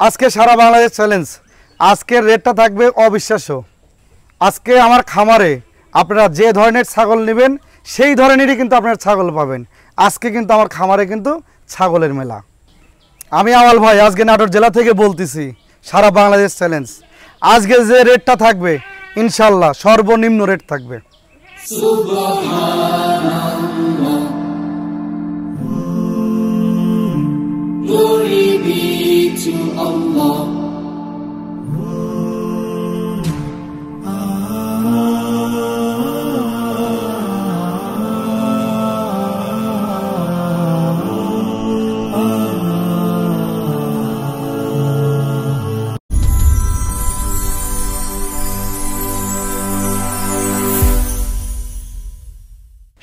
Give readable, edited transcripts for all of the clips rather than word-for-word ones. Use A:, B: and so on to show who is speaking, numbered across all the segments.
A: আজকে সারা বাংলাদেশ চ্যালেঞ্জ। আজকের রেটটা থাকবে অবিশ্বাস্য। আজকে আমার খামারে আপনারা যে ধরনের ছাগল নেবেন সেই ধরনেরই কিন্তু আপনারা ছাগল পাবেন। আজকে কিন্তু আমার খামারে কিন্তু ছাগলের মেলা। আমি আওয়াল ভাই আজকে নাটোর জেলা থেকে বলতেছি, সারা বাংলাদেশ চ্যালেঞ্জ। আজকে যে রেটটা থাকবে ইনশাল্লাহ সর্বনিম্ন রেট থাকবে।
B: Glory be to Allah.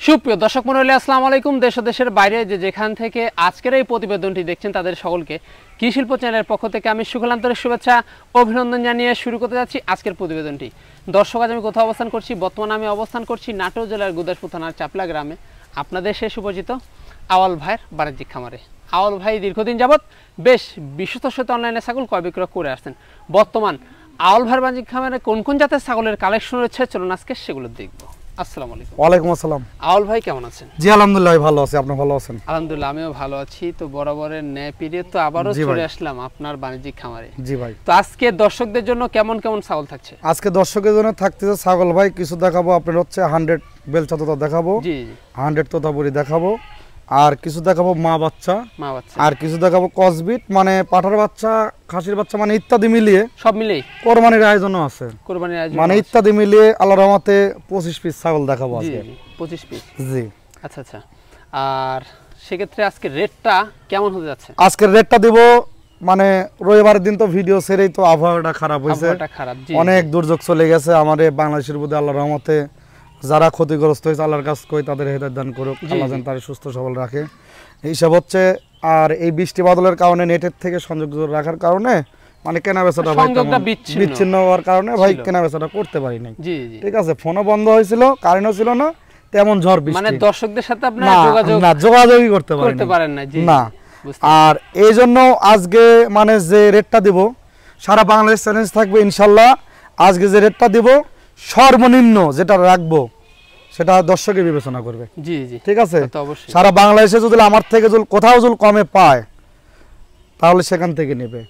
C: সুপ্রিয় দর্শক মণ্ডলী, আসসালামু আলাইকুম। দেশ ও দেশের বাইরে যেখান থেকে আজকের এই প্রতিবেদনটি দেখছেন তাদের সকলকে কৃষি শিল্প চ্যানেলের পক্ষ থেকে আমি সুখলান্তরের শুভেচ্ছা অভিনন্দন জানিয়ে শুরু করতে যাচ্ছি আজকের প্রতিবেদনটি। দর্শক, আজ আমি কোথাও অবস্থান করছি? বর্তমানে আমি অবস্থান করছি নাটোর জেলার গুদাসপুর থানার চাপলা গ্রামে, আপনাদের সে সুপরিচিত আওয়াল ভাইয়ের বাণিজ্যিক খামারে। আওয়াল ভাই দীর্ঘদিন যাবৎ বেশ বিশ্বস্তর সাথে অনলাইনে ছাগল ক্রয় বিক্রয় করে আসছেন। বর্তমান আওয়াল ভাইয়ের বাণিজ্যিক খামারে কোন কোন জাতের ছাগলের কালেকশন রয়েছে চলুন আজকে সেগুলো দেখবো। আসসালামু আলাইকুম।
A: ওয়ালাইকুম আসসালাম।
C: আওয়াল ভাই কেমন আছেন?
A: জি আলহামদুলিল্লাহ ভালো আছি, আপনি ভালো আছেন?
C: আলহামদুলিল্লাহ আমিও ভালো আছি। তো বরাবরের ন্যায় পিরিয়ড তো আবারও চলে আসলাম আপনার বাণিজ্যিক খামারে।
A: জি ভাই।
C: তো আজকে দর্শকদের জন্য কেমন কেমন ছাগল থাকছে?
A: আজকে দর্শকের জন্য থাকতেছে ছাগল ভাই কিছু দেখাবো, আপনার হচ্ছে 100 বেলচা তোতা দেখাবো,
C: জি
A: 100 তোতাপুরি দেখাবো, আর কিছু দেখাবো মা বাচ্চা, আর কিছু দেখাবো কসবিট মানে পাঠার বাচ্চা, খাসির বাচ্চা মানে ইত্যাদি মিলিয়ে
C: সব মিলেই
A: কোরবানির আয়োজনও আছে।
C: কোরবানির আয়োজন
A: মানে ইত্যাদি মিলিয়ে আল্লাহর রহমতে 25 পিস ছাগল দেখাবো আজকে।
C: 25 পিস।
A: জি
C: আচ্ছা আচ্ছা। আর সেক্ষেত্রে আজকে রেটটা কেমন হতে যাচ্ছে?
A: আজকের রেটটা দিব মানে রবিবারের দিন তো ভিডিও ছেড়েই তো আবহাওয়াটা খারাপ হয়েছে, অনেক দুর্যোগ চলে গেছে আমাদের বাংলাদেশের মধ্যে। আল্লাহর রহমতে যারা ক্ষতিগ্রস্ত হয়েছে আল্লাহর কাছে কই তাদের হেদায়েত দান করুক, আল্লাহ যেন তাদের সুস্থ সবল রাখে এইসব হচ্ছে। আর এই বৃষ্টি বাদলের কারণে নেটের থেকে সংযোগ রাখার কারণে মানে কেনা বেচাটা ভাই বিচ্ছিন্ন হওয়ার কারণে ভাই কেনা বেচাটা করতে পারি নাই। ঠিক আছে, ফোনও বন্ধ হয়েছিল, কারেন্টও ছিল না, তেমন ঝড় বৃষ্টি
C: মানে দর্শকদের সাথে আপনারা
A: যোগাযোগই করতে পারেন না। আর এই জন্য আজকে মানে যে রেটটা দিব সারা বাংলাদেশ চ্যালেঞ্জ থাকবে ইনশাল্লাহ। আজকে যে রেটটা দিব সর্বনিম্ন যেটা রাখবো সেটা দর্শকে বিবেচনা করবে।
C: জি জি
A: ঠিক আছে, সারা বাংলাদেশে যদি আমার থেকে যদি কোথাও যদি কমে পায় তাহলে সেখান থেকে নেবে,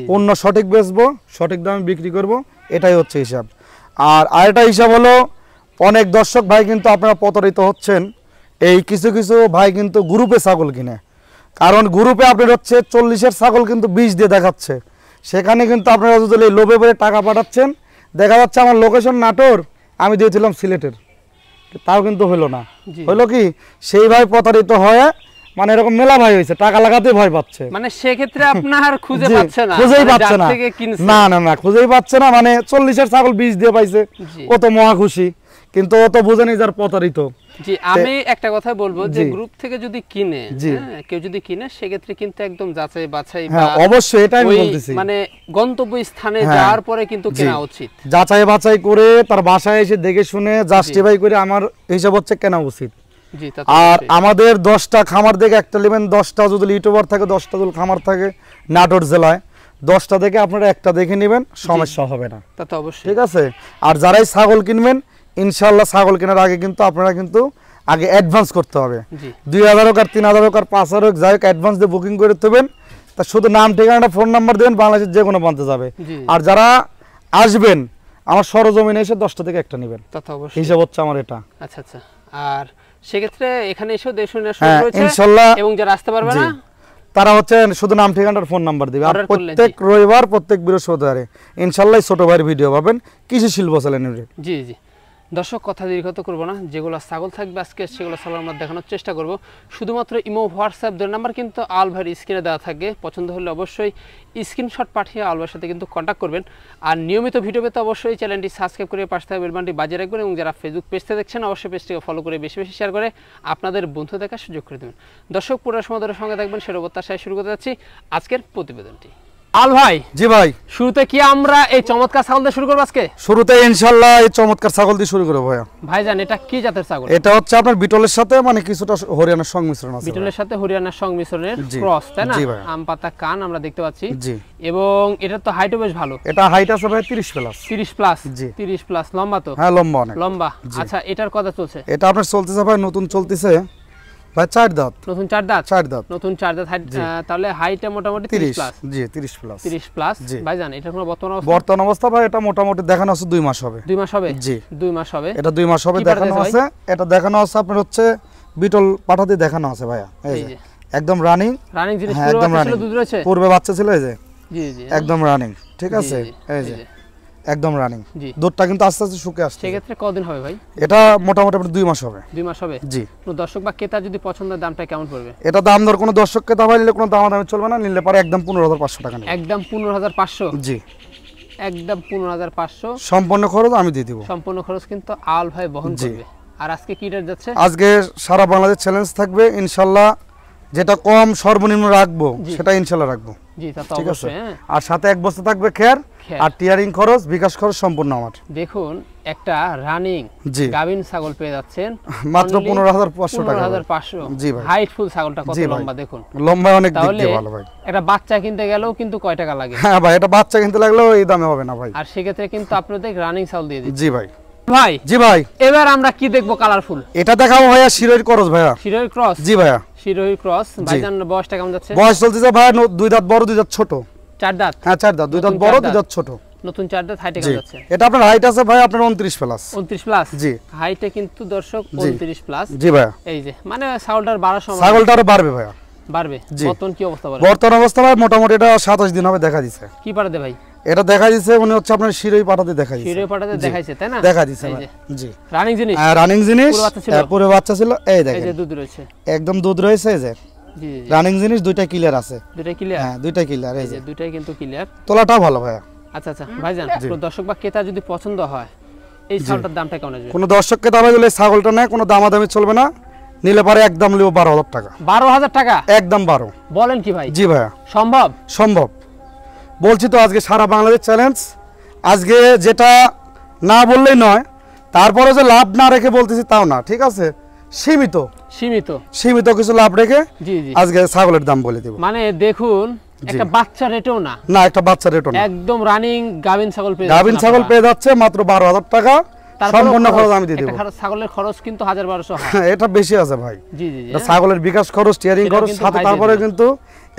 A: পণ্য সঠিক বেচবো, সঠিক দামে বিক্রি করব, এটাই হচ্ছে হিসাব। আর আরেকটা হিসাব হলো অনেক দর্শক ভাই কিন্তু আপনারা প্রতারিত হচ্ছেন, এই কিছু কিছু ভাই কিন্তু গ্রুপে ছাগল কিনে, কারণ গ্রুপে আপনার হচ্ছে 40-এর ছাগল কিন্তু 20 দিয়ে দেখাচ্ছে, সেখানে কিন্তু আপনারা যদি লোভে পড়ে টাকা পাঠাচ্ছেন, দেখা যাচ্ছে আমার লোকেশন নাটোর, আমি দিয়েছিলাম সিলেটের, তাও কিন্তু হলো না। হলো কি সেই ভাই প্রতারিত হয়ে মানে এরকম মেলা ভাই হয়েছে, টাকা লাগাতে ভয় পাচ্ছে,
C: মানে সেক্ষেত্রে আপনার খুঁজেই পাচ্ছে না,
A: না খুঁজেই পাচ্ছে না। মানে 40-এর ছাগল 20 দিয়ে পাইছে, ও তো মহা খুশি, কিন্তু ও তো বুঝেনি যার প্রতারিত।
C: জি, আমি একটা কথা বলবো যে গ্রুপ থেকে যদি কিনে, কেউ যদি কিনে সেক্ষেত্রে কিন্তু একদম যাচাই বাছাই,
A: অবশ্যই এটাই আমি বলতেছি,
C: মানে গন্তব্য স্থানে যাওয়ার পরে কিন্তু কেনা উচিত,
A: যাচাই বাছাই করে তার বাসায় এসে দেখে শুনে জাস্টিফাই করে আমার হিসাব হচ্ছে কেনা উচিত। আর আমাদের 10টা খামার দেখে একটা নেবেন, 10টা যদি ইউটিউবার থাকে, 10টা যদি খামার থাকে নাটোর জেলায়, 10টা দেখে আপনারা একটা দেখে নেবেন, সমস্যা হবে না। তা তো অবশ্যই, ঠিক আছে। আর যারাই ছাগল কিনবেন ইনশাআল্লাহ ছাগল কেনার আগে কিন্তু আপনারা কিন্তু আগে অ্যাডভান্স করতে হবে, 2000 হোক আর 3000 হোক আর 5000 হোক, যাই হোক অ্যাডভান্স দিয়ে বুকিং করে দেবেন। তা শুধু নাম ঠিকানাটা ফোন নাম্বার দেবেন, বাংলাদেশের যে কোনো প্রান্তে যাবে। আর যারা আসবেন আমার সরজমিনে এসে 10টা থেকে একটা নেবেন, হিসাব হচ্ছে আমার এটা।
C: আচ্ছা আচ্ছা। আর সেক্ষেত্রে এখানে এসেও দেশে রয়েছে
A: ইনশাআল্লাহ,
C: এবং যারা আসতে পারবে না
A: তারা হচ্ছে শুধু নাম ঠিকানার ফোন নাম্বার দিবে। আর প্রত্যেক রবিবার প্রত্যেক বৃহস্পতিবারে ইনশাআল্লাহ ছোট ভাইয়ের ভিডিও পাবেন কৃষি শিল্প চ্যানেলে।
C: জি জি। দর্শক, কথা দীর্ঘত করবো না, যেগুলো ছাগল থাকবে আজকে সেগুলো ছাগল আমরা দেখানোর চেষ্টা করব। শুধুমাত্র ইমো হোয়াটসঅ্যাপ 2 নাম্বার কিন্তু আওয়াল ভাইয়ের স্ক্রিনে দেওয়া থাকে, পছন্দ হলে অবশ্যই স্ক্রিনশট পাঠিয়ে আওয়াল ভাইয়ের সাথে কিন্তু কন্ট্যাক্ট করবেন। আর নিয়মিত ভিডিও পেতে অবশ্যই চ্যানেলটি সাবস্ক্রাইব করে পাশে থাকা বেল বাটনটি বাজিয়ে রাখবেন, এবং যারা ফেসবুক পেজতে দেখছেন অবশ্যই পেজটিকে ফলো করে বেশি বেশি শেয়ার করে আপনাদের বন্ধু দেখার সুযোগ করে দেবেন। দর্শক, পুরো সময় ধরে সঙ্গে থাকবেন সেটা প্রত্যাশায় শুরু করতে যাচ্ছি আজকের প্রতিবেদনটি। আল ভাই,
A: জি ভাই,
C: শুরুতে কি আমরা এই চমৎকার ছাগল দিয়ে শুরু করব আজকে?
A: শুরুতে ইনশাআল্লাহ এই চমৎকার ছাগল দিয়ে শুরু করব ভাইয়া।
C: ভাইজান এটা কি জাতের ছাগল?
A: এটা হচ্ছে আপনার বিটলের সাথে মানে কিছুটা হরিয়ানার সংমিশ্রণ আছে।
C: বিটলের সাথে হরিয়ানার সংমিশ্রণের ক্রস, তাই না? আম পাতা কান আমরা দেখতে পাচ্ছি।
A: জি।
C: এবং এটা তো হাইটও বেশ ভালো।
A: এটা হাইট আছে ভাই 30 প্লাস।
C: 30 প্লাস।
A: জি।
C: 30 প্লাস লম্বা তো?
A: হ্যাঁ লম্বা অনেক।
C: লম্বা। আচ্ছা এটার কথা চলছে?
A: এটা আপনার চলতেছে ভাই, নতুন চলতেছে ভাই 4 দাঁত।
C: নতুন 4 দাঁত?
A: 4 দাঁত।
C: নতুন 4 দাঁত হাইট, তাহলে হাইটটা মোটামুটি 30 প্লাস।
A: জি 30 প্লাস।
C: 30 প্লাস। ভাইজান এটা কোনো
A: বর্তমান অবস্থা ভাই এটা মোটামুটি দেখানো আছে 2 মাস হবে।
C: 2 মাস হবে?
A: জি
C: 2 মাস হবে।
A: এটা 2 মাস হবে দেখানো আছে। এটা দেখানো আছে আপনার হচ্ছে বিটল পাঠাতে দেখানো আছে ভাইয়া। এই যে একদম রানিং।
C: রানিং জিনিস পুরো বাচ্চা ছিল, দুধ রয়েছে?
A: পূর্বে বাচ্চা ছিল এই যে।
C: জি জি
A: একদম রানিং, ঠিক আছে? এই যে একদম রানিং।
C: জি।
A: দুধটা কিন্তু আস্তে আস্তে শুকিয়ে আসছে।
C: সেই ক্ষেত্রে কতদিন হবে ভাই?
A: এটা মোটামুটি 2 মাস হবে।
C: 2 মাস হবে?
A: জি।
C: কোনো দর্শক বা ক্রেতা যদি পছন্দের দামটা কেমন পড়বে?
A: এটা দাম দর কোনো দর্শককে দাম নিলে কোনো দামাদামি চলবে না, নিলে পরে একদম 15500 টাকা নেব।
C: একদম 15500?
A: জি।
C: একদম 15500
A: সম্পূর্ণ খরচ আমি দিয়ে দেব।
C: সম্পূর্ণ খরচ কিন্তু আল ভাই বহন করবে। আর আজকে কি রেট যাচ্ছে?
A: আজকে সারা বাংলাদেশ চ্যালেঞ্জ থাকবে ইনশাআল্লাহ। যেটা কম সর্বনিম্ন রাখবো সেটা ইনশাআল্লাহ রাখবো।
C: জি তা তো অবশ্যই।
A: আর সাথে এক বস্তা থাকবে খের, আর টিয়ারিং খরচ বিকাশ খরচ সম্পূর্ণ আমার।
C: দেখুন একটা রানিং গাবিন ছাগল পেয়ে যাচ্ছেন
A: মাত্র 15500 টাকা।
C: 15500?
A: জি ভাই।
C: হাইট ফুল ছাগলটা কত লম্বা দেখুন।
A: লম্বা অনেক দিক দিয়ে ভালো ভাই।
C: একটা বাচ্চা কিনতে গেলেও কিন্তু কয় টাকা লাগে?
A: হ্যাঁ ভাই, এটা বাচ্চা কিনতে লাগলেও এই দামে হবে না ভাই।
C: আর সেক্ষেত্রে কিন্তু আপনাদের রানিং ছাগল দিয়ে দিচ্ছি।
A: জি ভাই।
C: ভাই।
A: জি ভাই।
C: এবার আমরা কি দেখবো কালারফুল?
A: এটা দেখাবো ভাইয়া শিরোহির ক্রস ভাইয়া।
C: শিরোহির ক্রস?
A: জি ভাইয়া।
C: শিরোহির ক্রস। ভাইজান বয়সটা কেমন যাচ্ছে?
A: বয়স চলতেছে ভাই 2 দাঁত বড় 2 দাঁত ছোট।
C: 4 দাঁত?
A: হ্যাঁ 4 দাঁত, 2 দাঁত বড় 2 দাঁত ছোট।
C: নতুন 4 দাঁত। হাইটে কেমন যাচ্ছে?
A: এটা আপনার হাইট আছে ভাই আপনার 29 প্লাস।
C: 29 প্লাস?
A: জি।
C: হাইটে কিন্তু দর্শক 29 প্লাস।
A: জি ভাইয়া।
C: এই যে মানে ছাগলটার 12 সময়
A: ছাগলটা আরো বাড়বে ভাইয়া।
C: বাড়বে? বর্তমান কি অবস্থা বলে?
A: বর্তমান অবস্থা ভাই মোটামুটি এটা 27 দিন হবে দেখা দিছে।
C: কি পাঠাতে ভাই?
A: এটা দেখা দিছে উনি হচ্ছে আপনার শিরোই পাঠাতে দেখা দিছে।
C: শিরোই পাঠাতে দেখাইছে তাই না?
A: দেখা দিছে ভাই। জি।
C: রানিং জিনিস?
A: হ্যাঁ রানিং জিনিস। পুরো বাচ্চা ছিল। এই দেখেন।
C: এই যে দুধ রয়েছে।
A: একদম দুধ রয়েছে এই যে। জি জি। রানিং জিনিস দুইটা ক্লিয়ার আছে।
C: দুইটা ক্লিয়ার?
A: হ্যাঁ দুইটা ক্লিয়ার এই যে।
C: দুইটাই কিন্তু ক্লিয়ার।
A: তোলাটাও ভালো ভাইয়া।
C: আচ্ছা আচ্ছা ভাইজান, কোনো দর্শক বা ক্রেতা যদি পছন্দ হয় এই ছাগলটার দামটা কেমন আসবে?
A: কোনো দর্শককে দামে দিলে ছাগলটা নেয় কোনো দামাদামি চলবে না, নিলে পারে একদম লিও 12000 টাকা।
C: 12000 টাকা? একদম
A: 12।
C: বলেন কি ভাই?
A: জি ভাইয়া।
C: সম্ভব?
A: সম্ভব। বলছি তো আজকে সারা বাংলাদেশ চ্যালেঞ্জ। আজকে যেটা না বললেই নয়, তারপরে যে লাভ না রেখে বলতেছি তাও না, ঠিক আছে? সীমিত সীমিত সীমিত কিছু লাভ রেখে জি জি আজকে ছাগলের দাম বলে দেব।
C: মানে দেখুন একটা বাচ্চা রেটও না,
A: না একটা বাচ্চা রেটও না,
C: একদম রানিং গাবিন ছাগল
A: পেয়ে যাচ্ছে মাত্র 12000 টাকা। সম্পূর্ণ খরচ আমি দিয়ে দেব।
C: একটা ছাগলের খরচ কিন্তু 1000-1200 হয়।
A: এটা বেশি আছে ভাই।
C: জি জি
A: এটা ছাগলের বিকাশ খরচ, টিয়ারিং খরচ সাথে তারপরে কিন্তু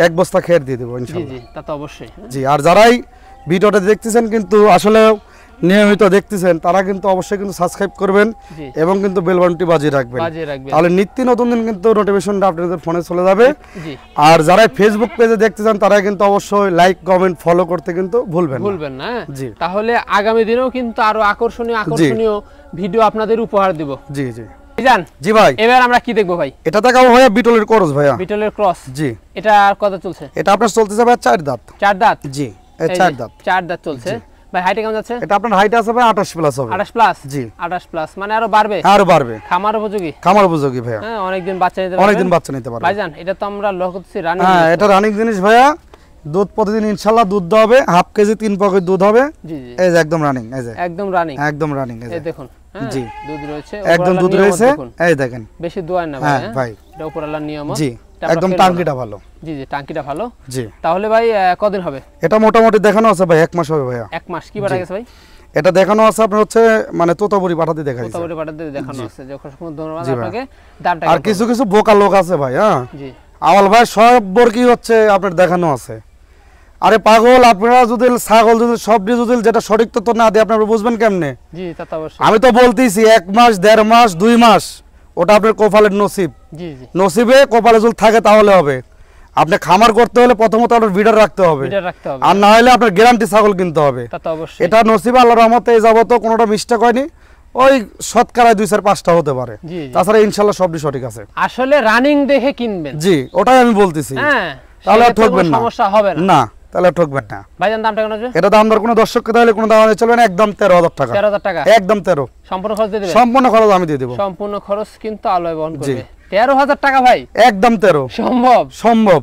A: এক বস্তা খের দিয়ে দেব ইনশাআল্লাহ।
C: জি জি তা তো অবশ্যই।
A: জি। আর যারাই ভিডিওটা দেখতেছেন কিন্তু আসলে নিয়মিত দেখতেছেন তারা কিন্তু অবশ্যই কিন্তু সাবস্ক্রাইব করবেন এবং কিন্তু বেল বাটনটি বাজিয়ে রাখবেন, তাহলে নিত্য নতুন দিন কিন্তু নোটিফিকেশনটা আপনাদের ফোনে চলে যাবে। আর যারা ফেসবুক পেজে দেখতেছেন তারা কিন্তু অবশ্যই লাইক কমেন্ট ফলো করতে কিন্তু ভুলবেন না। জি।
C: তাহলে আগামী দিনেও কিন্তু আরো আকর্ষণীয় ভিডিও আপনাদের উপহার দেব।
A: জি জি
C: জান।
A: জি ভাই।
C: এবার আমরা কি দেখবো ভাই?
A: এটা দেখাবো ভাইয়া বিটলের ক্রস ভাইয়া।
C: বিটলের ক্রস? জি। এটা কত চলছে?
A: এটা আপনার চলতেছে ভাই 4 দাঁত।
C: 4 দাঁত?
A: জি এই 4 দাঁত।
C: 4 দাঁত চলছে ভাই। হাইট কেমন যাচ্ছে?
A: এটা আপনার হাইট আছে ভাই 28 প্লাস হবে।
C: 28 প্লাস? জি 28 প্লাস মানে আরো বাড়বে? আরো বাড়বে। খামার উপযোগী ভাইয়া। হ্যাঁ অনেক দিন বাচ্চা নিতে পারবে। ভাইজান এটা তো আমরা লক্ষ্য করছি রানিং।
A: হ্যাঁ এটা রানিং জিনিস ভাইয়া। দুধ প্রতিদিন ইনশাআল্লাহ দুধ হবে, হাফ কেজি 3 পকেট দুধ হবে। জি জি এই যে একদম রানিং, এই যে একদম রানিং এই দেখুন। জি দুধ রয়েছে, একদম দুধ রয়েছে এই দেখেন। বেশি দোয়া না ভাই। হ্যাঁ ভাই এটা উপর আল্লাহর নিয়ম। জি একদম টাঙ্কিটা ভালো। জি জি টাঙ্কিটা ভালো। জি তাহলে ভাই কতদিন হবে? এটা মোটামুটি দেখানো আছে ভাই 1 মাস হবে ভাইয়া। 1 মাস কি বাড়া গেছে ভাই? এটা দেখানো আছে আপনার হচ্ছে মানে তোতাপুরি পাঠাতে দেখাইছে। তোতাপুরি পাঠাতে দেখানো আছে। যখন ধন্যবাদ আপনাকে। দামটা আর কিছু বোকা লোক আছে ভাই। হ্যাঁ জি আমল ভাই সব বর্গী হচ্ছে আপনার দেখানো আছে। আরে পাগল, আপনারা যদি ছাগল যদি সবজি যদি যেটা সঠিক তথ্য না দিয়ে আপনারা বুঝবেন কেমনে? জি তা তো অবশ্যই। আমি তো বলতেছি 1 মাস 1.5 মাস 2 মাস ওটা আপনার কপালের নসিব। জি জি নসিবে কপালে যদি থাকে তাহলে হবে। আপনি খামার করতে হলে প্রথমত আপনার বিডার রাখতে হবে, আর না হলে আপনার গ্যারান্টি ছাগল কিনতে হবে। তা তো অবশ্যই। এটা নসিবে আল্লাহর রহমতে এই যাবত কোনোটা মিস্টেক হয়নি। ওই শতকরা 2-4-5টা হতে পারে, তাছাড়া ইনশাআল্লাহ সবই সঠিক আছে। আসলে রানিং দেখে কিনবেন। জি ওটাই আমি বলতেছি। হ্যাঁ তাহলে ঠকবেন না, সমস্যা হবে না। না তাহলে ঠকবেন না। ভাইজান দামটা কেমন আছে? এটা দাম দর কোনো দর্শককে তাহলে কোনো দাম চলবে না, একদম 13000 টাকা। 13000 টাকা একদম 13। সম্পূর্ণ খরচ দিয়ে দিবেন? সম্পূর্ণ খরচ আমি দিয়ে দেব। সম্পূর্ণ খরচ কিন্তু আলোয় বহন করবে। 13000 টাকা ভাই? একদম 13। সম্ভব? সম্ভব।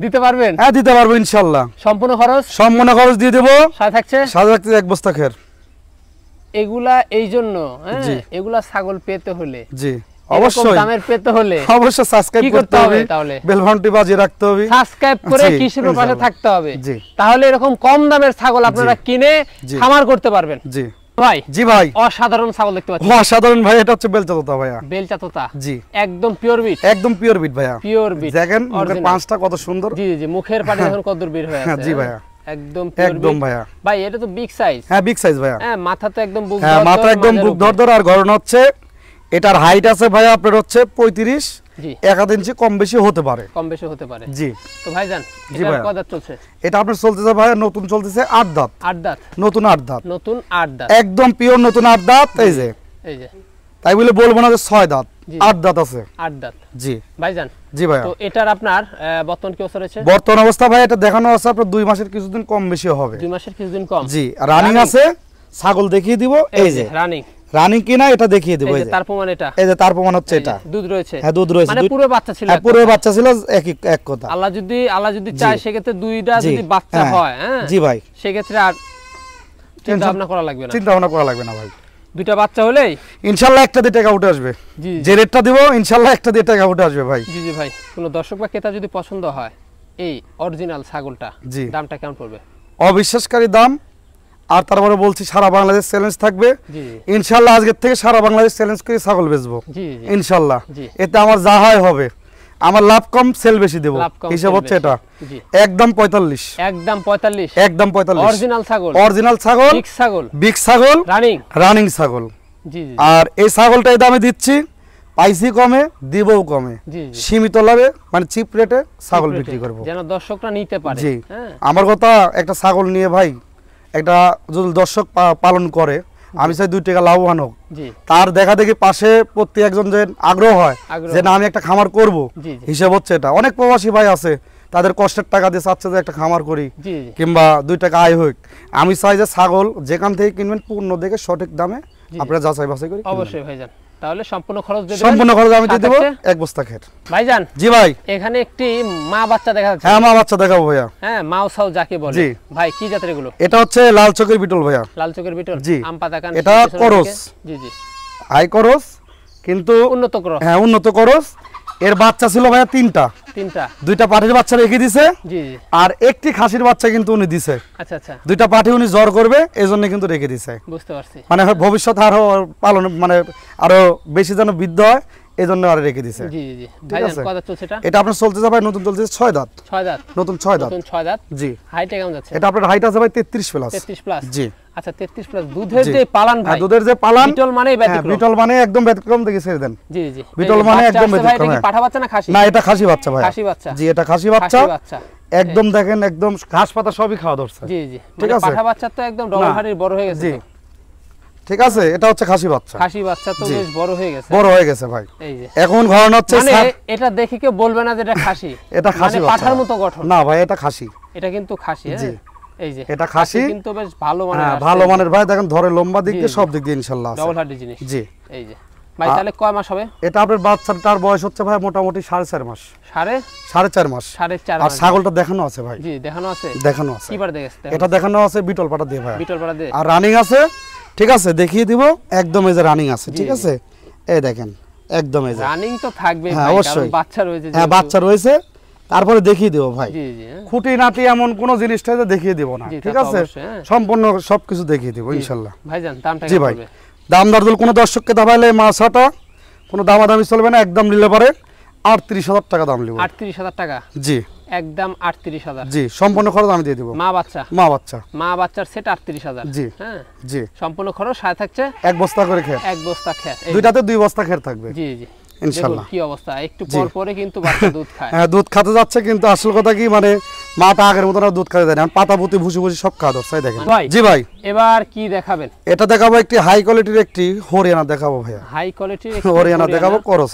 C: দিতে পারবেন?
A: হ্যাঁ দিতে পারবো ইনশাআল্লাহ।
C: সম্পূর্ণ খরচ
A: দিয়ে দেবো।
C: সাথে থাকছে
A: এক বস্তা খের।
C: এগুলা এই জন্য এগুলা ছাগল পেতে হলে
A: জি অবশ্যই
C: দামের পেতে হলে
A: অবশ্যই সাবস্ক্রাইব করতে হবে,
C: তাহলে
A: বেল ঘন্টি বাজিয়ে রাখতে হবে,
C: সাবস্ক্রাইব করে কৃষির পাশে থাকতে হবে। তাহলে এরকম কম দামের ছাগল আপনারা কিনে খামার করতে পারবেন।
A: জি
C: ভাই,
A: জি ভাই,
C: অসাধারণ ছাগল দেখতে পাচ্ছি।
A: অসাধারণ ভাই, এটা হচ্ছে বেলচা তোতা ভাইয়া।
C: বেলচা তোতা,
A: জি
C: একদম পিওর বিট,
A: একদম পিওর বিট ভাইয়া।
C: পিওর বিট
A: দেখেন মুখের পাঁচটা কত সুন্দর।
C: জি জি, মুখের পানি দেখুন কতদূর বের হয়ে আছে।
A: জি ভাইয়া,
C: একদম পিওর বিট
A: ভাইয়া।
C: ভাই এটা তো বিগ সাইজ।
A: হ্যাঁ বিগ সাইজ ভাইয়া।
C: হ্যাঁ মাথা তো একদম বুক
A: ধর, মাথা একদম বুক ধর। আর গড়ন হচ্ছে, এটার হাইট আছে ভাইয়া আপনার হচ্ছে 35,
C: জি
A: 1 ইঞ্চি কম বেশি হতে পারে।
C: জি। তো ভাইজান এটা কত দাঁত চলছে?
A: এটা আপনার চলতেছে ভাইয়া নতুন চলতেছে 8 দাঁত।
C: 8 দাঁত,
A: নতুন 8 দাঁত,
C: নতুন 8 দাঁত,
A: একদম পিওর নতুন 8 দাঁত। এই যে তাই বলে বলবো না যে 6 দাঁত, 8 দাঁত আছে।
C: 8 দাঁত,
A: জি
C: ভাইজান।
A: জি ভাইয়া।
C: তো এটার আপনার বর্তমান কি অবস্থা রয়েছে?
A: বর্তমান অবস্থা ভাই এটা দেখানো আছে আপনার 2 মাসের কিছুদিন কম বেশি হবে।
C: 2 মাসের কিছুদিন কম।
A: জি, রানিং আছে। ছাগল দেখিয়ে দিব। এই যে রানিং কিনা এটা দেখিয়ে দিব। এই যে তার প্রমাণ এটা। এই যে তার প্রমাণ হচ্ছে এটা।
C: দুধ রয়েছে।
A: হ্যাঁ দুধ রয়েছে।
C: মানে পুরো বাচ্চা ছিল।
A: হ্যাঁ পুরো বাচ্চা ছিল। এক কথা।
C: আল্লাহ যদি চায় সেক্ষেত্রে দুইটা যদি বাচ্চা হয়, হ্যাঁ
A: জি ভাই,
C: সেক্ষেত্রে আর চিন্তা ভাবনা করা লাগবে না।
A: চিন্তা ভাবনা করা লাগবে না ভাই।
C: দুইটা বাচ্চা হলেই
A: ইনশাআল্লাহ একটা দিয়ে টাকা উঠে আসবে। জি, যে রেটটা দিব ইনশাআল্লাহ একটা দিয়ে টাকা উঠে আসবে ভাই।
C: জি জি ভাই, কোন দর্শক বা ক্রেতা যদি পছন্দ হয় এই অরিজিনাল ছাগলটা, দামটা কেমন পড়বে?
A: অবিশ্বাসকারী দাম। আর তারপরে বলছি সারা বাংলাদেশ চ্যালেঞ্জ থাকবে ইনশাআল্লাহ। আজকের থেকে সারা বাংলাদেশ চ্যালেঞ্জ করে ছাগল বেচবো ইনশাআল্লাহ। এতে আমার যা হয় হবে, আমার লাভ কম সেল বেশি দেব, হিসাব হচ্ছে এটা। একদম 45,
C: একদম 45,
A: একদম 45
C: অরিজিনাল ছাগল,
A: অরিজিনাল ছাগল, বিগ ছাগল, রানিং ছাগল। জি জি। আর এই ছাগলটা এই দামে দিচ্ছি, পাইছি কমে, দিবও কমে, সীমিত লাভে, মানে চিপ রেটে ছাগল বিক্রি করব
C: যেন দর্শকরা নিতে পারে।
A: জি, আমার কথা একটা ছাগল নিয়ে ভাই একটা যদি দর্শক পালন করে, আমি চাই 2 টাকা লাভবান হোক। তার দেখা দেখি পাশে প্রতি একজন যে আগ্রহ হয় যে না আমি একটা খামার করব, হিসাব হচ্ছে এটা। অনেক প্রবাসী ভাই আছে তাদের কষ্টের টাকা দিয়ে চাচ্ছে যে একটা খামার করি কিংবা 2 টাকা আয় হোক। আমি চাই যে ছাগল যেখান থেকে কিনবেন পূর্ণ দেখে সঠিক দামে আপনারা যাচাই বাছাই করে।
C: অবশ্যই ভাইজান, তাহলে সম্পূর্ণ খরচ দেবেন।
A: সম্পূর্ণ খরচ আমি দিয়ে দেব, এক বস্তা খের।
C: ভাইজান
A: জি ভাই,
C: এখানে একটি মা বাচ্চা দেখা যাচ্ছে।
A: হ্যাঁ মা বাচ্চা দেখাবো ভাইয়া।
C: হ্যাঁ মাও সাও যাকে বলে। জি ভাই, কি জাতের এগুলো?
A: এটা হচ্ছে লাল চোখের বিটল ভাইয়া।
C: লাল চোখের বিটল।
A: জি,
C: আম পাতা কান।
A: এটা করস।
C: জি জি,
A: হাই করস কিন্তু
C: উন্নত করস।
A: হ্যাঁ উন্নত করস। এর বাচ্চা ছিল ভাইয়া 3টা। 2টা পাঠির বাচ্চা রেখে দিছে। জি জি। আর একটি খাসির বাচ্চা কিন্তু উনি দিছে। আচ্ছা আচ্ছা। 2টা পাঠি উনি জ্বর করবে এজন্য কিন্তু রেখে দিছে। বুঝতে পারছি। মানে ভবিষ্যতে আরো পালন মানে আরো বেশি যেন বৃদ্ধি হয় এজন্য আর রেখে দিছে। জি জি। ভাইজান কত চলছে এটা? এটা আপনার চলতেছে ভাই নতুন চলতেছে 6 দাঁত। 6 দাঁত। নতুন 6 দাঁত। নতুন 6 দাঁত। জি। হাইট কেমন যাচ্ছে? এটা আপনার হাইট আছে ভাই 33 প্লাস। 33 প্লাস। জি। আচ্ছা 33 প্লাস। দুধের যে পালান ভাই, দুধের যে পালান, বিটল মানে ব্যতিক্রম। বিটল মানে একদম ব্যতিক্রম দেখে ছেড়ে দেন। জি জি। বিটল মানে একদম ব্যতিক্রম। এটা কি পাঠা বাচ্চা না খাসি? না এটা খাসি বাচ্চা ভাই। খাসি বাচ্চা। জি এটা খাসি বাচ্চা। খাসি বাচ্চা। একদম দেখেন একদম ঘাস পাতা সবই খাওয়া ধরছে। জি জি। ঠিক আছে। পাঠা বাচ্চা তো একদম ডবল হাড়ির বড় হয়ে গেছে। জি। ঠিক আছে, এটা হচ্ছে খাসি বাচ্চা। খাসি বাচ্চা তো বেশ বড় হয়ে গেছে। বড় হয়ে গেছে ভাই। এই যে এখন ঘরন হচ্ছে
C: মানে এটা দেখে কেউ বলবে না যে এটা খাসি। এটা খাসি বাচ্চা। পাঠার মতো গঠন।
A: না ভাই এটা খাসি। এটা
C: কিন্তু খাসি। জি। এই যে
A: এটা খাসি
C: কিন্তু বেশ ভালো মানের।
A: হ্যাঁ ভালো মানের ভাই, দেখেন ধরে লম্বা দিক দিয়ে সব দিক দিয়ে ইনশাআল্লাহ আছে।
C: ডবল হাড়ি জিনিস। জি। এই যে ভাই তাহলে কয় মাস হবে? এটা আপনার বাচ্চাটার বয়স হচ্ছে ভাই মোটামুটি 4.5 মাস। 4.5 মাস। 4.5 মাস। আর ছাগলটা দেখানো আছে ভাই। জি দেখানো আছে। দেখানো আছে। কিবার দেখেছে? এটা দেখানো আছে বিটল পাটা দিয়ে ভাই। বিটল পাটা দিয়ে। আর রানিং আছে। ঠিক আছে দেখিয়ে দিব, একদম এই যে রানিং আছে। ঠিক আছে এই দেখেন একদম এই যে রানিং তো থাকবে ভাই, কারণ বাচ্চা রয়েছে। হ্যাঁ বাচ্চা রয়েছে, তারপরে দেখিয়ে দেব ভাই। জি জি। খুঁটি নাটি এমন কোন জিনিসটা দেখিয়ে দেব না। ঠিক আছে সম্পূর্ণ সবকিছু দেখিয়ে দেব ইনশাআল্লাহ। ভাইজান দামটা কি হবে? দাম দরদল কোন দর্শককে দাবাইলে মাছাটা কোনো দামাদামি চলবে না, একদম নিলে পারে 38,000 টাকা দাম নিব। 38,000 টাকা? জি একদম 38,000। জি সম্পূর্ণ খরচ আমি দিয়ে দেব। মা বাচ্চা? মা বাচ্চা। মা বাচ্চার সেট 38,000। জি হ্যাঁ জি সম্পূর্ণ খরচ সাথে থাকছে এক বস্তা করে খের। এক বস্তা খের, দুইটাতে 2 বস্তা খের থাকবে। জি জি ইনশাআল্লাহ। কি অবস্থা, একটু পর পরে কিন্তু বাচ্চা দুধ খায়। হ্যাঁ দুধ খেতে যাচ্ছে, কিন্তু আসল কথা কি মানে মাটা আগের মত না দুধ খেতে দেয় না, পাতা পুতি ভুসি ভুসি সব খাওয়া দরছে। দেখেন জি ভাই এবার কি দেখাবেন? এটা দেখাবো একটি হাই কোয়ালিটির একটি হরিয়ানা দেখাবো ভাইয়া। হাই কোয়ালিটির হরিয়ানা দেখাবো ক্রস।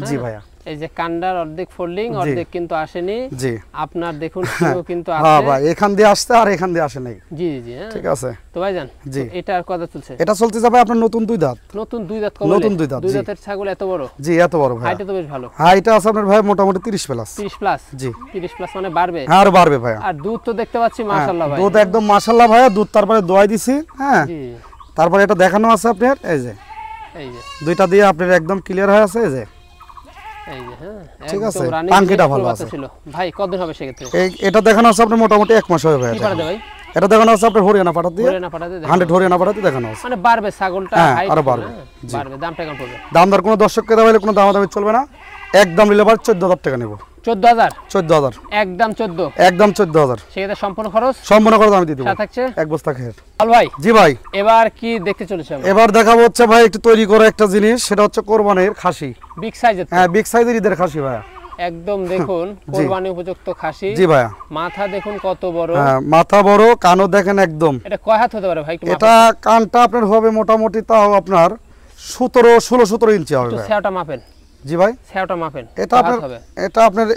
C: জি ভাইয়া এই যে কান্ডার অর্ধেক ফোল্ডিং অর্ধেক কিন্তু আসেনি।
A: জি
C: আপনার দেখুন শিরো কিন্তু আছে।
A: হ্যাঁ ভাই এখান দিয়ে আসছে আর এখান দিয়ে আসে নাই।
C: জি জি
A: ঠিক আছে।
C: তো ভাইজান
A: জি
C: এটার কথা চলছে?
A: এটা চলতেছে ভাই আপনার নতুন দুই দাঁত।
C: নতুন দুই দাঁত কবলে?
A: নতুন দুই দাঁত।
C: দুই দাঁতের ছাগল এত বড়?
A: জি এত বড় ভাই।
C: হাইটে তো বেশ ভালো।
A: হাইটটা আছে আপনার ভাই মোটামুটি 30 প্লাস।
C: 30 প্লাস?
A: জি
C: 30 প্লাস মানে বাড়বে?
A: হ্যাঁ আর বাড়বে ভাই।
C: আর দুধ তো দেখতে পাচ্ছি মাশাআল্লাহ ভাই।
A: দুধ একদম মাশাআল্লাহ ভাই। দুধ তারপরে দোয়াই দিছি। হ্যাঁ
C: জি
A: তারপরে এটা দেখানো আছে আপনার এই যে দুইটা দিয়ে আপনার একদম ক্লিয়ার হয়ে আছে এই যে।
C: এই যে হ্যাঁ
A: ঠিক আছে টাঙ্কিটা ভালো আছে
C: ভাই। কতদিন হবে সেক্ষেত্রে?
A: এটা দেখানো আছে আপনার মোটামুটি 1 মাস হবে ভাই।
C: কি পাড়া দেয় ভাই?
A: এটা দেখানো আছে আপনার হরিয়ানা পাটা দিয়ে। 100 হরিয়ানা পাটা দিয়ে দেখানো আছে।
C: মানে বাড়বে ছাগলটা হাইট
A: আরো বাড়বে।
C: বাড়বে। দামটা কেমন পড়বে?
A: দাম দর কোনো দর্শককে দেওয়ালে কোনো দামাদামি চলবে না। একদম নিলে পারে 14000 টাকা নেব।
C: 14000?
A: 14000
C: একদম 14?
A: একদম 14000।
C: সেক্ষেত্রে সম্পূর্ণ খরচ?
A: সম্পূর্ণ খরচ আমি দিয়ে দেব।
C: সাথে থাকছে
A: এক বস্তা খের।
C: বল ভাই।
A: জি ভাই
C: এবার কি দেখতে চলেছে আমরা?
A: এবার দেখাবো হচ্ছে ভাই একটু তৈরি করা একটা জিনিস, সেটা হচ্ছে কোরবানির খাসি।
C: বিগ সাইজের?
A: হ্যাঁ বিগ সাইজের ঈদের খাসি ভাই।
C: একদম দেখুন কোরবানি উপযুক্ত খাসি।
A: জি ভাই।
C: মাথা দেখুন কত বড়।
A: হ্যাঁ মাথা বড়, কানও দেখেন একদম।
C: এটা কয় হাত হতে পারে ভাই?
A: এটা কানটা আপনার হবে মোটামুটি তাও আপনার 16 ইঞ্চি হবে ভাই।
C: সেওটা মাপেন।
A: জি ভাই
C: সেওটা মাপেন।
A: এটা আপনার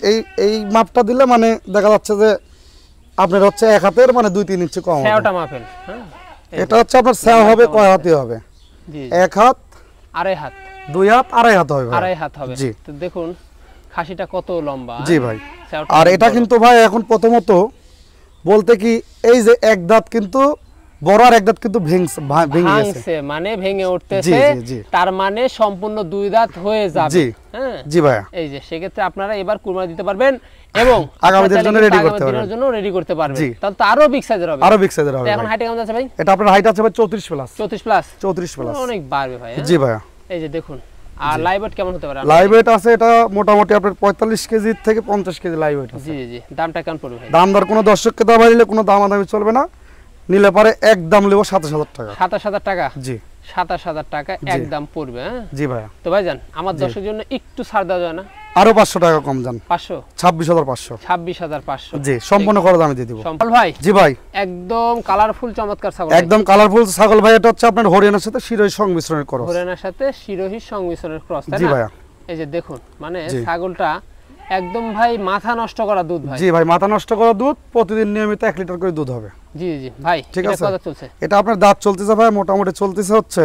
A: এই মাপটা দিলে মানে দেখা যাচ্ছে যে আপনার হচ্ছে এক হাতের মানে 2-3 ইঞ্চি কম হবে।
C: সেওটা মাপেন। হ্যাঁ
A: এটা হচ্ছে আপনার সেও হবে কয় হাতে হবে?
C: জি
A: এক হাত,
C: আড়াই হাত,
A: 2 হাত, আড়াই হাত হবে।
C: আড়াই হাত হবে।
A: জি
C: তো দেখুন খাসিটা কত লম্বা।
A: জি ভাই। আর এটা কিন্তু ভাই এখন প্রথমত বলতে কি এই যে এক দাঁত কিন্তু বড় আর এক দাঁত কিন্তু ভেঙে গেছে,
C: মানে ভেঙে উঠতেছে। তার মানে সম্পূর্ণ দুই দাঁত হয়ে যাবে।
A: জি
C: হ্যাঁ
A: জি ভাই।
C: এই যে সেক্ষেত্রে আপনারা এবার কুরবানি দিতে পারবেন এবং
A: আগামীদের জন্য রেডি
C: করতে পারবেন। তাহলে তো আরো বিগ সাইজের হবে।
A: আরো বিগ সাইজের হবে।
C: এখন হাইট কেমন আছে ভাই?
A: এটা আপনার হাইট আছে ভাই 34 প্লাস।
C: 34 প্লাস?
A: 34 প্লাস
C: অনেক বাড়বে ভাই।
A: জি ভাই।
C: এই যে দেখুন। আর লাইভ ওয়েট কেমন হতে পারে?
A: লাইভ ওয়েট আছে এটা মোটামুটি আপনার 45 কেজি থেকে 50 কেজি লাইভ ওয়েট আছে।
C: জি জি। দামটা কেমন পড়বে ভাই?
A: দাম দর কোনো দর্শককে দেওয়া হইলে কোনো দামাদামি চলবে না। নিলে পারে একদম নেব 27000 টাকা।
C: 27000 টাকা?
A: জি
C: 27000 টাকা একদম পড়বে। হ্যাঁ
A: জি ভাই।
C: তো ভাইজান আমার দর্শকের জন্য একটু ছাড় দেওয়া যায় না?
A: আরো 500 টাকা কম জান।
C: 500?
A: 26500।
C: 26500?
A: জি সম্পূর্ণ খরচ আমি দিয়ে দেব।
C: সম্পল ভাই।
A: জি ভাই।
C: একদম কালারফুল চমৎকার ছাগল।
A: একদম কালারফুল ছাগল ভাই। এটা হচ্ছে আপনার হরিয়ানার সাথে শিরোহী সংমিশ্রণের ক্রস।
C: হরিয়ানার সাথে শিরোহী সংমিশ্রণের ক্রস, তাই না?
A: জি ভাই।
C: এই যে দেখুন মানে ছাগলটা একদম ভাই মাথা নষ্ট করা দুধ ভাই।
A: জি ভাই মাথা নষ্ট করা দুধ। প্রতিদিন নিয়মিত 1 লিটার করে দুধ হবে।
C: জি জি ভাই।
A: ঠিক আছে।
C: কত চলছে?
A: এটা আপনার দাঁত চলতেছে ভাই মোটামুটি চলতেছে হচ্ছে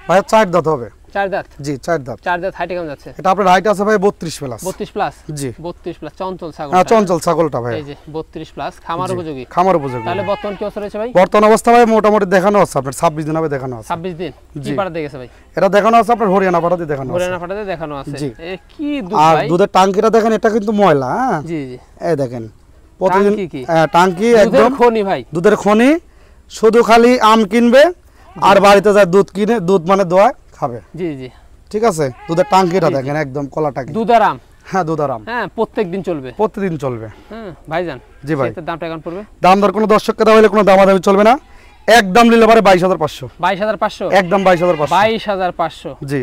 A: ভাই 4 দাঁত হবে।
C: 4 দাঁত?
A: জি 4 দাঁত।
C: 4 দাঁত। হাইট কেমন যাচ্ছে?
A: এটা আপনার হাইট আছে ভাই 32 প্লাস।
C: 32 প্লাস?
A: জি
C: 32 প্লাস। চঞ্চল ছাগল।
A: হ্যাঁ চঞ্চল ছাগলটা ভাই।
C: এই যে 32 প্লাস খামার উপযোগী।
A: খামার উপযোগী।
C: তাহলে বর্তমান কি অবস্থা রয়েছে ভাই?
A: বর্তমান অবস্থা ভাই মোটামুটি দেখানো আছে আপনার 26 দিন হবে দেখানো আছে।
C: 26 দিন? কি পাড়া দিয়ে গেছে ভাই?
A: এটা দেখানো আছে আপনার হরিয়ানা পাটাতে দেখানো আছে।
C: হরিয়ানা পাটাতে দেখানো আছে। এ কি দুধ
A: আর
C: ভাই?
A: দুধের টাঙ্কিটা দেখেন, এটা কিন্তু ময়লা। হ্যাঁ
C: জি জি।
A: এই দেখেন প্রতিদিন টাঙ্কি একদম
C: দুধের খনি ভাই।
A: দুধের খনি। শুধু খালি আম কিনবে আর বাড়িতে যায় দুধ কিনে দুধ মানে দোয়া খাবে।
C: জি জি।
A: ঠিক আছে। দুধের টাঙ্কিটা দেখেন একদম কলাটাকে।
C: দুধ আর আম?
A: হ্যাঁ দুধ আর আম।
C: হ্যাঁ প্রত্যেকদিন চলবে?
A: প্রতিদিন চলবে।
C: হ্যাঁ ভাইজান।
A: জি ভাই।
C: এর দামটা কেমন পড়বে?
A: দাম দর কোনো দর্শককে দেওয়া হলে কোনো দামাদামি চলবে না। একদম নিলে পারে 22500।
C: 22500? একদম
A: 22500।
C: 22500?
A: জি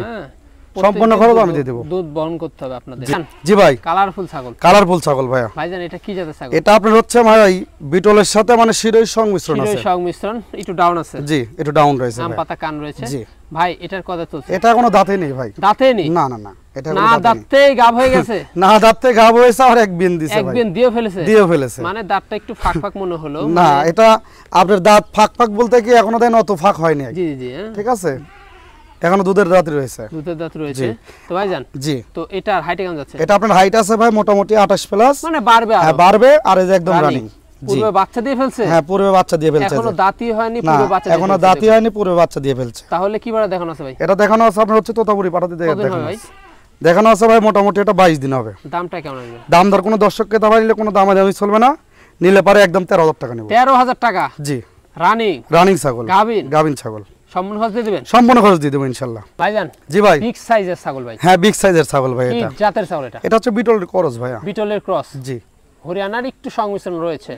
A: সম্পূর্ণ খরচ আমি দিয়ে দেব।
C: দুধ বহন করতে হবে আপনাদের।
A: জি ভাই।
C: কালারফুল ছাগল।
A: কালারফুল ছাগল ভাইয়া।
C: ভাইজান এটা কি জাতের ছাগল?
A: এটা আপনার হচ্ছে ভাই বিটলের সাথে মানে শিরোহী সংমিশ্রণ আছে।
C: শিরোহী সংমিশ্রণ একটু ডাউন আছে।
A: জি একটু ডাউন রয়েছে।
C: আম পাতা কান রয়েছে।
A: জি
C: ভাই এটার কথা চলছে?
A: এটা কোনো দাঁতে নেই ভাই।
C: দাঁতে নেই?
A: না না না এটা
C: না দাঁতে গাব হয়ে গেছে?
A: না দাঁতে গাব হয়েছে আর এক বিন দিছে ভাই।
C: এক বিন দিয়ে ফেলেছে?
A: দিয়ে ফেলেছে।
C: মানে দাঁতটা একটু ফাঁক ফাঁক মনে হলো।
A: না এটা আপনার দাঁত ফাঁক ফাঁক বলতে কি এখনো দেন অত ফাঁক হয়নি।
C: জি জি। ঠিক
A: আছে। এখনো দুধের দাঁত রয়েছে।
C: দুধের দাঁত রয়েছে। তো ভাইজান
A: জি
C: তো এটার হাইট কেমন যাচ্ছে?
A: এটা আপনার হাইট আছে ভাই মোটামুটি 28 প্লাস।
C: মানে বাড়বে?
A: হ্যাঁ বাড়বে। আর এই যে একদম রানিং।
C: পূর্বে বাচ্চা দিয়ে ফেলছে?
A: হ্যাঁ পূর্বে বাচ্চা দিয়ে ফেলছে।
C: এখনো দাঁতই হয়নি, পূর্বে বাচ্চা দিয়ে
A: এখনো দাঁতই হয়নি, পূর্বে বাচ্চা দিয়ে ফেলছে।
C: তাহলে কি বারে দেখানো আছে ভাই?
A: এটা দেখানো আছে আপনার হচ্ছে তোতাপুরি পাটাতে দেখানো
C: ভাই।
A: দেখানো আছে ভাই মোটামুটি এটা 22 দিন হবে।
C: দামটা কেমন আসবে? দাম
A: দর কোনো দর্শককে দেওয়া হলে কোনো দামাদামি চলবে না। নিলে পারে একদম 13000 টাকা নেব।
C: 13000 টাকা?
A: জি
C: রানিং
A: ছাগল।
C: গাবিন
A: ছাগল।
C: সম্পূর্ণ খরচ দিয়ে দিবেন?
A: সম্পূর্ণ খরচ দিয়ে দেব ইনশাআল্লাহ।
C: ভাইজান
A: জি ভাই।
C: বিগ সাইজের ছাগল ভাই?
A: হ্যাঁ বিগ সাইজের ছাগল ভাই। এটা
C: কি জাতের ছাগল এটা?
A: এটা হচ্ছে বিটলের ক্রস ভাইয়া।
C: বিটলের ক্রস?
A: জি।
C: হরিয়ানার একটু সংমিশ্রণ রয়েছে।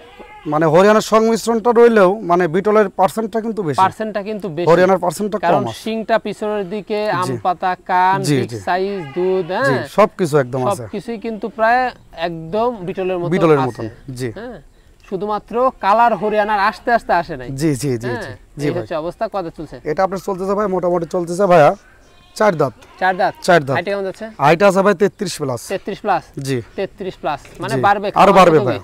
A: মানে হরিয়ানার সংমিশ্রণটা রইলেও মানে বিটলের পার্সেন্টটা কিন্তু বেশি।
C: পার্সেন্টটা কিন্তু বেশি।
A: হরিয়ানার পার্সেন্টটা কম আছে।
C: কারণ শিংটা পিছনের দিকে, আম পাতা কান, বিগ সাইজ দুধ, হ্যাঁ
A: সবকিছু একদম আছে।
C: সবকিছুই কিন্তু প্রায় একদম বিটলের মতো।
A: বিটলের মতো। জি।
C: হ্যাঁ শুধুমাত্র কালার হরিয়ানার আস্তে আস্তে আসে নাই।
A: জি জি জি জি
C: এই হচ্ছে অবস্থা। কত চলছে
A: এটা? আপনার চলতেছে ভাই মোটামুটি চলতেছে ভাইয়া চার দাঁত।
C: চার দাঁত।
A: চার দাঁত।
C: হাইট কেমন যাচ্ছে?
A: হাইট আছে ভাই 33 প্লাস।
C: 33 প্লাস।
A: জি
C: 33 প্লাস মানে বাড়বে,
A: আরো বাড়বে ভাই,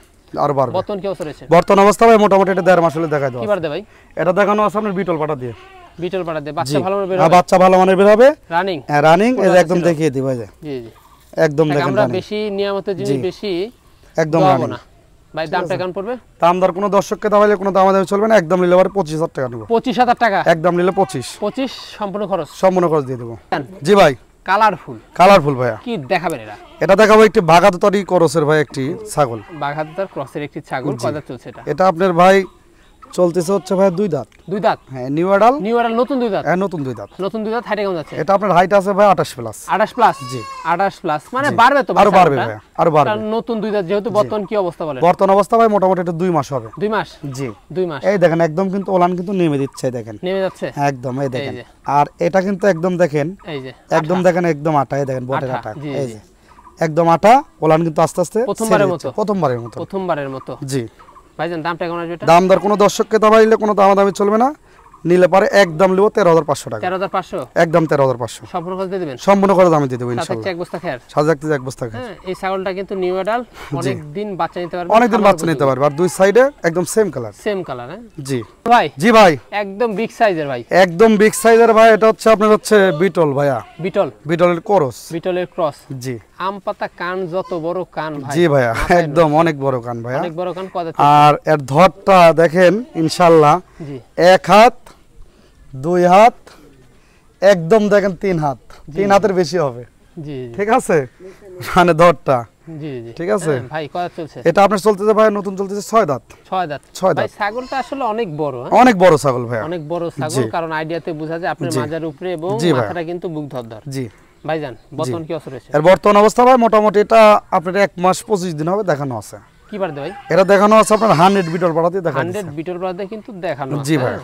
A: আরো বাড়বে।
C: বর্তমান কি অবস্থা রয়েছে?
A: বর্তমান অবস্থা ভাই মোটামুটি এটা 1.5 মাস হলে দেখাই দাও।
C: কি বার দে ভাই?
A: এটা দেখানো আছে আপনার বিটল পাটা দিয়ে।
C: বিটল পাটা দিয়ে বাচ্চা ভালো বের হবে।
A: হ্যাঁ বাচ্চা ভালো মানের বের হবে।
C: রানিং।
A: হ্যাঁ রানিং, এই যে একদম দেখিয়ে দিই ভাই।
C: জি জি
A: একদম দেখেন
C: আমরা বেশি নিয়মিত জিনিস বেশি
A: একদম রানিং
C: না ভাই। দামটা কেমন পড়বে?
A: দামদার কোনো দর্শককে দামাইলে কোনো দামাদামি চলবে না, একদম নিলে পরে 25,000 টাকা নেব।
C: 25,000 টাকা
A: একদম নিলে 25
C: সম্পূর্ণ খরচ?
A: সম্পূর্ণ খরচ দিয়ে দেবো। জি ভাই।
C: কালারফুল।
A: কালারফুল ভাইয়া।
C: কি দেখাবেন এটা?
A: এটা দেখাবো একটি বাঘাতরি ক্রসের ভাই একটি ছাগল।
C: বাঘাতর ক্রসের একটি ছাগল। কত চলছে এটা?
A: এটা আপনার ভাই চলতেছে হচ্ছে ভাই 2 দাঁত।
C: 2 দাঁত।
A: হ্যাঁ নিউ অ্যাডাল।
C: নিউ অ্যাডাল নতুন 2 দাঁত।
A: হ্যাঁ নতুন 2 দাঁত।
C: নতুন 2 দাঁত। হাইট কেমন যাচ্ছে?
A: এটা আপনার হাইট আছে ভাই 28 প্লাস।
C: 28 প্লাস।
A: জি
C: 28 প্লাস মানে বাড়বে তো?
A: আরো বাড়বে ভাই, আরো বাড়বে।
C: কারণ নতুন 2 দাঁত যেহেতু। বর্তমান কি অবস্থা বলেন?
A: বর্তমান অবস্থা ভাই মোটামুটি এটা 2 মাস হবে।
C: 2 মাস।
A: জি
C: 2 মাস।
A: এই দেখেন একদম কিন্তু ওলান কিন্তু নেমে দিচ্ছে, দেখেন
C: নেমে যাচ্ছে
A: একদম। এই দেখেন আর এটা কিন্তু একদম দেখেন,
C: এই যে
A: একদম দেখেন একদম আটা। এই দেখেন বটের আটা,
C: জি,
A: এই যে একদম আটা। ওলান কিন্তু আস্তে আস্তে
C: প্রথমবারের মতো।
A: প্রথমবারের মতো। জি
C: ভাইজান দামটা কেমন আসবে এটা?
A: দামদার কোনো দর্শককে দামাইলে কোনো দামাদামি চলবে না, নিলে পারে একদম নিব 13,500 টাকা।
C: 13,500
A: একদম 13,500
C: সম্পূর্ণ খরচ দিয়ে দিবেন?
A: সম্পূর্ণ করে দামে দিয়ে দেব ইনশাআল্লাহ।
C: সাথে এক বস্তা খের।
A: সাজাকতে এক বস্তা খের।
C: হ্যাঁ এই ছাগলটা কিন্তু নিউ অ্যাডাল, অনেক দিন বাচ্চা নিতে পারবে।
A: অনেক দিন বাচ্চা নিতে পারবে আর দুই সাইডে একদম সেম কালার।
C: Same colour. হ্যাঁ
A: জি
C: ভাই।
A: জি ভাই
C: একদম বিগ সাইজের ভাই।
A: একদম বিগ সাইজের ভাই। এটা হচ্ছে আপনার হচ্ছে বিটল ভাইয়া।
C: বিটল।
A: বিটলের ক্রস।
C: বিটলের ক্রস।
A: জি
C: আম পাতা কান যত বড় কান ভাই।
A: জি ভাইয়া একদম অনেক বড় কান ভাইয়া।
C: অনেক বড় কান। কত?
A: আর এর ধরটা দেখেন ইনশাআল্লাহ।
C: জি
A: 1 হাত 2 হাত একদম দেখেন 3 হাত। 3 হাতের বেশি হবে।
C: জি
A: ঠিক আছে মানে ধরটা।
C: জি জি
A: ঠিক আছে
C: ভাই। কত চলছে
A: এটা? আপনার চলতেছে ভাই নতুন চলতেছে 6 দাঁত।
C: 6 দাঁত।
A: 6 দাঁত।
C: ভাই ছাগলটা আসলে অনেক বড়।
A: অনেক বড় ছাগল ভাইয়া,
C: অনেক বড় ছাগল। কারণ আইডিয়াতে বোঝা যায় আপনার মাজার উপরে এবং মাথাটা কিন্তু বুক ধরধর।
A: জি
C: ভাইজান বর্তমান কি অবস্থা রয়েছে?
A: এর বর্তমান অবস্থা ভাই মোটামুটি এটা আপনার 1 মাস 25 দিন হবে দেখানো আছে।
C: কি বার দে ভাই?
A: এটা দেখানো আছে আপনার 100 বিটল পাড়াতে দেখানো আছে।
C: 100 বিটল পাড়াতে কিন্তু দেখানো আছে।
A: জি ভাই।